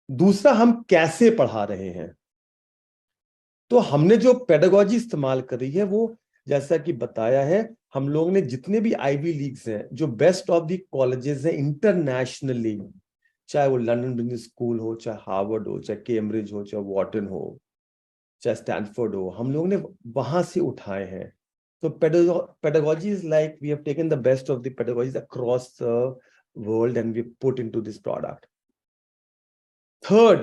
दूसरा, हम कैसे पढ़ा रहे हैं। तो हमने जो पेडागोजी इस्तेमाल करी है वो जैसा कि बताया है, हम लोग ने जितने भी आईवी लीग्स हैं, जो बेस्ट ऑफ द कॉलेजेस हैं इंटरनेशनली, चाहे वो लंदन बिजनेस स्कूल हो, चाहे हार्वर्ड हो, चाहे कैम्ब्रिज हो, चाहे वॉटन हो, चाहे स्टैनफोर्ड हो, हम लोग ने वहां से उठाए हैं। तो pedagogy is like we have taken the best of the pedagogies across the world and we put into this product. Third,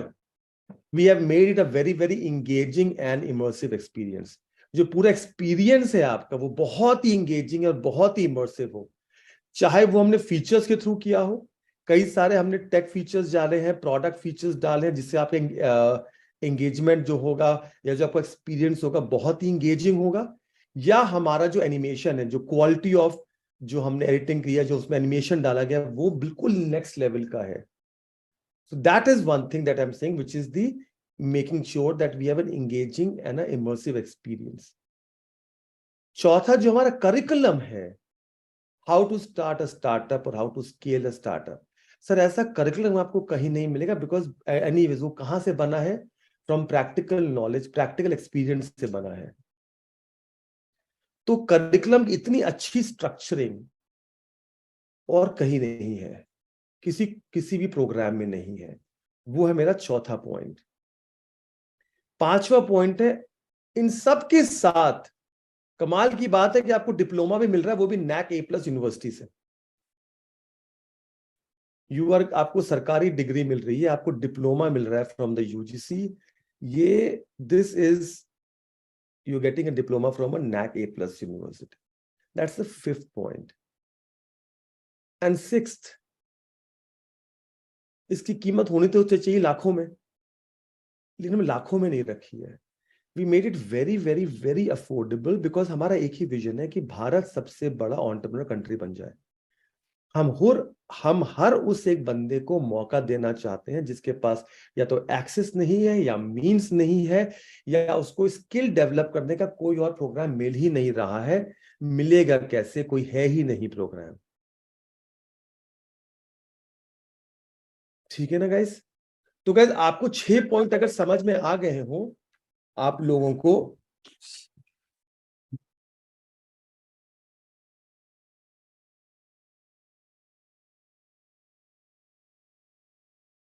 we have made it a very very engaging and immersive experience. जो पूरा experience है आपका वो बहुत ही engaging है और बहुत ही immersive हो, चाहे वो हमने फीचर्स के थ्रू किया हो। कई सारे हमने टेक फीचर्स डाले हैं, प्रोडक्ट फीचर्स डाले हैं, जिससे आपका एंगेजमेंट जो होगा या जो आपका एक्सपीरियंस होगा बहुत ही इंगेजिंग होगा। या हमारा जो एनिमेशन है, जो क्वालिटी ऑफ जो हमने एडिटिंग किया, जो उसमें एनिमेशन डाला गया, वो बिल्कुल नेक्स्ट लेवल का है। So that is one thing that I am saying, which is the making sure that we have an engaging and an immersive experience. चौथा जो हमारा करिकुलम है, how to start a startup और how to scale a startup. Sir ऐसा curriculum आपको कहीं नहीं मिलेगा, बिकॉज एनीवेज वो कहां से बना है, from practical knowledge, practical experience से बना है। तो करिकुलम की इतनी अच्छी स्ट्रक्चरिंग और कहीं नहीं है, किसी भी प्रोग्राम में नहीं है। वो है मेरा चौथा पॉइंट। पांचवा पॉइंट है, इन सब के साथ कमाल की बात है कि आपको डिप्लोमा भी मिल रहा है, वो भी NAC A+ यूनिवर्सिटी से। आपको सरकारी डिग्री मिल रही है, आपको डिप्लोमा मिल रहा है फ्रॉम द UGC। ये this is you're getting a diploma from a NAC A+ university. That's the fifth point. And sixth, इसकी कीमत होनी तो चाहिए लाखों में, लेकिन हमने लाखों में नहीं रखी है। We made it very very very affordable because हमारा एक ही विजन है कि भारत सबसे बड़ा एंटरप्रेन्योर कंट्री बन जाए। हम हर उस एक बंदे को मौका देना चाहते हैं जिसके पास या तो एक्सेस नहीं है, या मींस नहीं है, या उसको स्किल डेवलप करने का कोई और प्रोग्राम मिल ही नहीं रहा है। मिलेगा कैसे, कोई है ही नहीं प्रोग्राम। ठीक है ना गाइस? तो गाइस आपको 6 पॉइंट अगर समझ में आ गए हो आप लोगों को,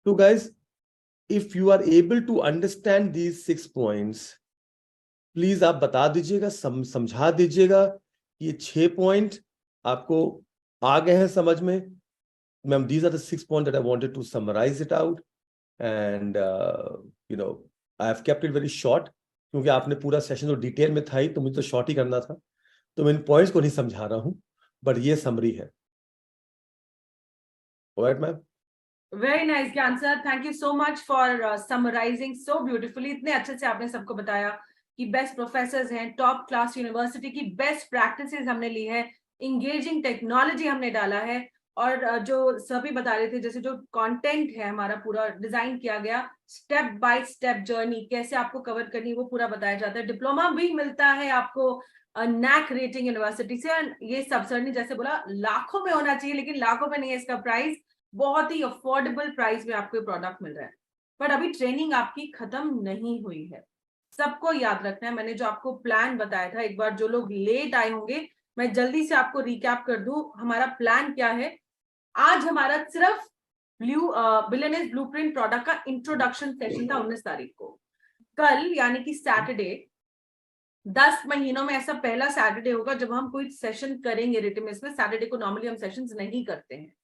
तो guys if you are able to understand these 6 points, please आप बता दीजिएगा, समझा दीजिएगा ये 6 पॉइंट आपको आ गए हैं समझ में। Ma'am, these are the 6 points that I wanted to summarize it out, and I have kept it very short, क्योंकि आपने पूरा सेशन तो डिटेल में था ही, तो मुझे तो शॉर्ट ही करना था, तो मैं इन पॉइंट्स को नहीं समझा रहा हूं, बट ये समरी है। Alright ma'am? Very nice, Gyan sir. Thank you so much for summarizing so beautifully. इतने अच्छे से आपने सबको बताया कि बेस्ट प्रोफेसर्स हैं, टॉप क्लास यूनिवर्सिटी की बेस्ट प्रैक्टिसेस हमने ली है, इंगेजिंग टेक्नोलॉजी हमने डाला है, और जो सभी बता रहे थे जैसे जो कंटेंट है हमारा पूरा डिजाइन किया गया, स्टेप बाय स्टेप जर्नी कैसे आपको कवर करनी वो पूरा बताया जाता है। डिप्लोमा भी मिलता है आपको NAC रेटिंग यूनिवर्सिटी से। ये सब सर ने जैसे बोला लाखों में होना चाहिए, लेकिन लाखों में नहीं है इसका प्राइस, बहुत ही अफोर्डेबल प्राइस में आपको प्रोडक्ट मिल रहा है। पर अभी ट्रेनिंग आपकी खत्म नहीं हुई है, सबको याद रखना है। मैंने जो आपको प्लान बताया था, एक बार जो लोग लेट आए होंगे मैं जल्दी से आपको रिकैप कर दूं हमारा प्लान क्या है। आज हमारा सिर्फ बिलियनियर्स ब्लूप्रिंट प्रोडक्ट का इंट्रोडक्शन सेशन था 19 तारीख को। कल यानी कि सैटरडे, 10 महीनों में ऐसा पहला सैटरडे होगा जब हम कोई सेशन करेंगे रिटिमिस में। सैटरडे को नॉर्मली हम सेशंस नहीं करते हैं।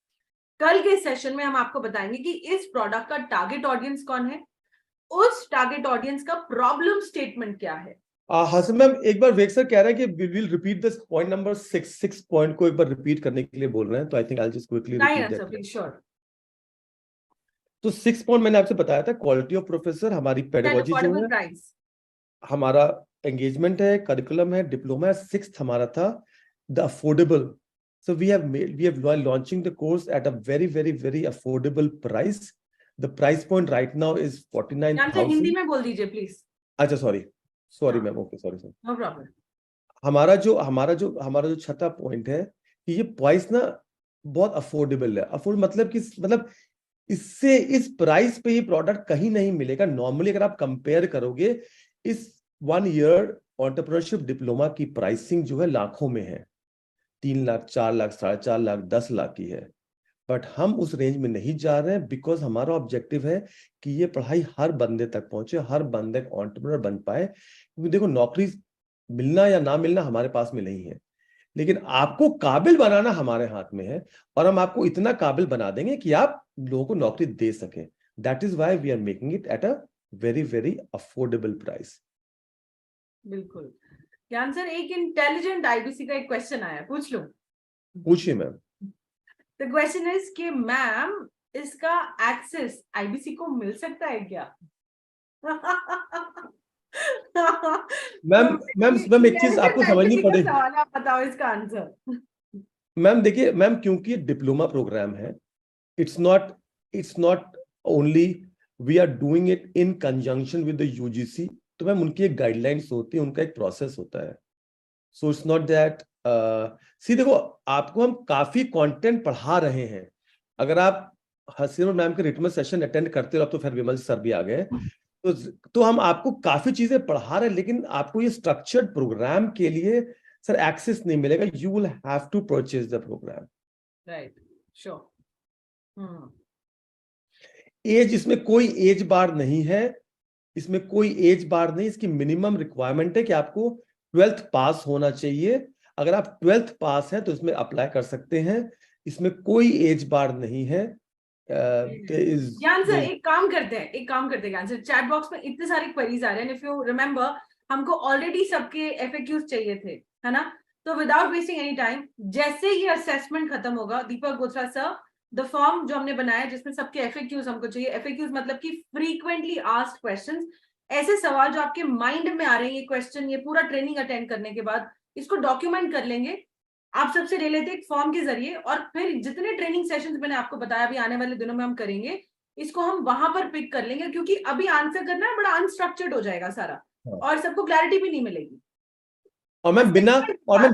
कल के सेशन में हम आपको बताएंगे कि इस प्रोडक्ट का टारगेट ऑडियंस कौन है, उस टारगेट ऑडियंस का प्रॉब्लम स्टेटमेंट क्या है। हसन मैम, एक बार वेग सर कह रहे हैं कि we will repeat this point number 6 point को एक बार रिपीट करने के लिए बोल रहे हैं, तो I think I will just quickly repeat that. Sure. तो 6 पॉइंट मैंने आपसे बताया था, क्वालिटी ऑफ प्रोफेसर, हमारी पेडागोजी जो है, प्राइस, हमारा एंगेजमेंट है, करिकुलम है, डिप्लोमा है। 6th हमारा था the affordable. So we have launching the course at a very very very affordable price. The price point right now is 49,000. Hindi में बोल दीजिए प्लीज। अच्छा sorry ma'am, okay sorry sir, no problem. हमारा जो छठा पॉइंट है कि ये प्राइस ना बहुत अफोर्डेबल है। मतलब इससे इस प्राइस पे ये प्रोडक्ट कहीं नहीं मिलेगा नॉर्मली। अगर आप कंपेयर करोगे, इस 1 ईयर एंटरप्रेन्योरशिप डिप्लोमा की प्राइसिंग जो है लाखों में है, 3 लाख, 4 लाख, 4.5 लाख, 10 लाख की है। बट हम उस रेंज में नहीं जा रहे हैं, बिकॉज हमारा ऑब्जेक्टिव है कि ये पढ़ाई हर बंदे तक पहुंचे, हर बंदे एंटरप्रेन्योर बन पाए। क्योंकि देखो, नौकरी मिलना या ना मिलना हमारे पास में नहीं है, लेकिन आपको काबिल बनाना हमारे हाथ में है, और हम आपको इतना काबिल बना देंगे कि आप लोगों को नौकरी दे सकें। That is why we are making it at a very very affordable price. बिल्कुल। ज्ञान सर, एक इंटेलिजेंट आईबीसी का एक क्वेश्चन आया, पूछ लो। पूछिए मैम। द क्वेश्चन इज कि मैम, इसका एक्सेस आईबीसी को मिल सकता है क्या? मैम एक चीज आपको समझनी पड़ेगी। सवाल, आप बताओ इसका आंसर। मैम देखिए मैम, क्योंकि डिप्लोमा प्रोग्राम है, it's not only we are doing it in conjunction with the UGC. तो मैम उनकी एक गाइडलाइंस होती है, उनका एक प्रोसेस होता है। सो इट्स नॉट दैट सी, देखो आपको हम काफी कंटेंट पढ़ा रहे हैं। अगर आप हसीन मैम के रिटर्न सेशन अटेंड करते हो, अब तो फिर विमल सर भी आ गए, तो हम आपको काफी चीजें पढ़ा रहे हैं, लेकिन आपको ये स्ट्रक्चर्ड प्रोग्राम के लिए सर एक्सेस नहीं मिलेगा. You will have to purchase the program. Right, sure. Age, इसमें कोई एज बार नहीं है. इसमें कोई एज बार नहीं. इसकी मिनिमम रिक्वायरमेंट है कि आपको 12th पास होना चाहिए. अगर आप 12th पास हैं तो इसमें अप्लाई कर सकते हैं. इसमें कोई एज बार नहीं है. ज्ञान सर, एक काम करते हैं ज्ञान सर, चैट बॉक्स में इतने सारे क्वेरीज आ रहे हैं. इफ यू रिमेंबर, हमको ऑलरेडी सबके एफएक्यूज चाहिए थे, है ना? तो विदाउट वेस्टिंग एनी टाइम, जैसे ये असेसमेंट खत्म होगा, दीपक बोथरा सर, द फॉर्म जो हमने बनाया जिसमें सबके एफएक्यूज हमको चाहिए. एफएक्यूज मतलब कि फ्रीक्वेंटली आस्क्ड क्वेश्चंस, ऐसे सवाल जो आपके माइंड में आ रहे हैं, ये क्वेश्चन, ये पूरा ट्रेनिंग अटेंड करने के बाद इसको डॉक्यूमेंट कर लेंगे. आप सबसे ले लेते एक फॉर्म के जरिए, और फिर जितने ट्रेनिंग सेशंस मैंने आपको बताया अभी आने वाले दिनों में हम करेंगे, इसको हम वहां पर पिक कर लेंगे, क्योंकि अभी आंसर करना है बड़ा अनस्ट्रक्चर्ड हो जाएगा सारा, और सबको क्लैरिटी भी नहीं मिलेगी. और मैं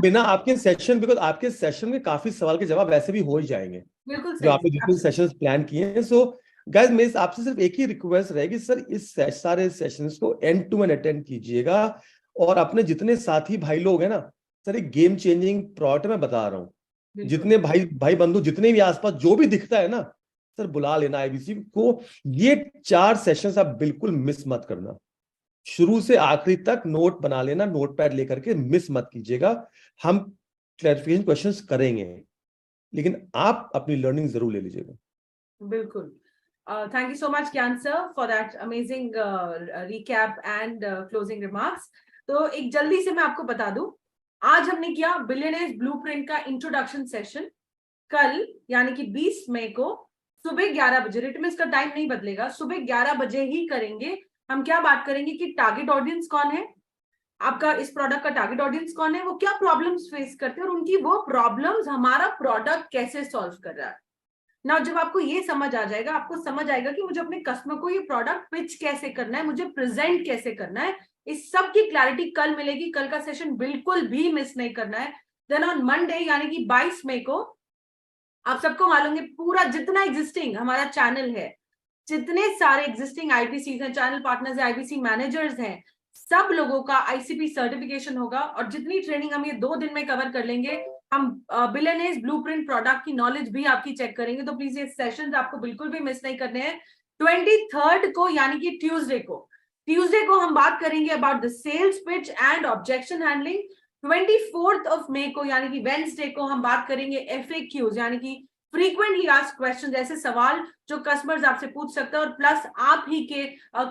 बिना आपके सेशन, बिकॉज आपके सेशन में काफी सवाल के जवाब वैसे भी हो ही जाएंगे बिल्कुल जो आपने जितने सेशंस प्लान किए हैं. सो गाइस, मेरी आपसे सिर्फ एक ही रिक्वेस्ट रहेगी सर, इस सारे सेशंस को एंड टू एंड अटेंड कीजिएगा. और अपने जितने साथी भाई लोग हैं ना सर, एक गेम चेंजिंग प्रोडक्ट मैं बता रहा हूँ. जितने भाई बंधु जितने भी आसपास जो भी दिखता है ना सर, बुला लेना आईबीसी को. ये 4 सेशंस आप बिल्कुल मिस मत करना. शुरू से आखिरी तक नोट बना लेना, नोट पैड लेकर के मिस मत कीजिएगा. हम क्लैरिफिकेशन क्वेश्चंस करेंगे, लेकिन आप अपनी लर्निंग जरूर ले लीजिएगा. बिल्कुल. थैंक यू सो मच ज्ञान sir for that amazing recap and closing remarks. तो एक जल्दी से मैं आपको बता दूं, आज हमने किया बिलियनेयर्स ब्लूप्रिंट का इंट्रोडक्शन सेशन. कल यानी कि 20 मई को सुबह 11 बजे, रिट में इसका टाइम नहीं बदलेगा, सुबह 11 बजे ही करेंगे. हम क्या बात करेंगे कि टारगेट ऑडियंस कौन है, आपका इस प्रोडक्ट का टारगेट ऑडियंस कौन है, वो क्या प्रॉब्लम्स फेस करते हैं, और उनकी वो प्रॉब्लम्स हमारा प्रोडक्ट कैसे सॉल्व कर रहा है ना. जब आपको ये समझ आ जाएगा, आपको समझ आएगा कि मुझे अपने कस्टमर को ये प्रोडक्ट पिच कैसे करना है, मुझे प्रेजेंट कैसे करना है, इस सब की क्लैरिटी कल मिलेगी. कल का सेशन बिल्कुल भी मिस नहीं करना है. देन ऑन मंडे यानी कि 22 मई को, आप सबको मालूम है पूरा जितना एग्जिस्टिंग हमारा चैनल है, जितने सारे एग्जिस्टिंग आईबीसी हैं, चैनल पार्टनर्स, आईबीसी मैनेजर्स हैं, सब लोगों का आईसीपी सर्टिफिकेशन होगा. और जितनी ट्रेनिंग हम ये 2 दिन में कवर कर लेंगे, हम बिलियनेयर्स ब्लूप्रिंट प्रोडक्ट की नॉलेज भी आपकी चेक करेंगे. तो प्लीज ये सेशंस आपको बिल्कुल भी मिस नहीं करने हैं. 23rd को यानी कि ट्यूसडे को हम बात करेंगे about the sales pitch and objection handling. 24th of May को यानी कि वेडनेसडे को हम बात करेंगे एफएक्यूज यानी कि फ्रीक्वेंटली आस्क्ड क्वेश्चंस, ऐसे सवाल जो कस्टमर्स आपसे पूछ सकते हैं, और प्लस आप ही के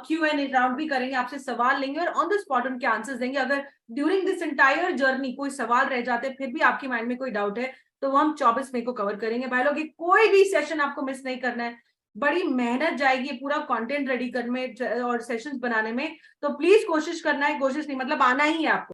Q&A राउंड भी करेंगे, आपसे सवाल लेंगे और ऑन द स्पॉट उनके आंसर्स देंगे. अगर ड्यूरिंग दिस एंटायर जर्नी कोई सवाल रह जाते, फिर भी आपके माइंड में कोई डाउट है, तो वो हम 24 मई को कवर करेंगे. भाई लोग, कोई भी सेशन आपको मिस नहीं करना है. बड़ी मेहनत जाएगी पूरा कंटेंट रेडी करने और सेशंस बनाने में, तो प्लीज कोशिश करना है. कोशिश नहीं मतलब आना ही है आपको.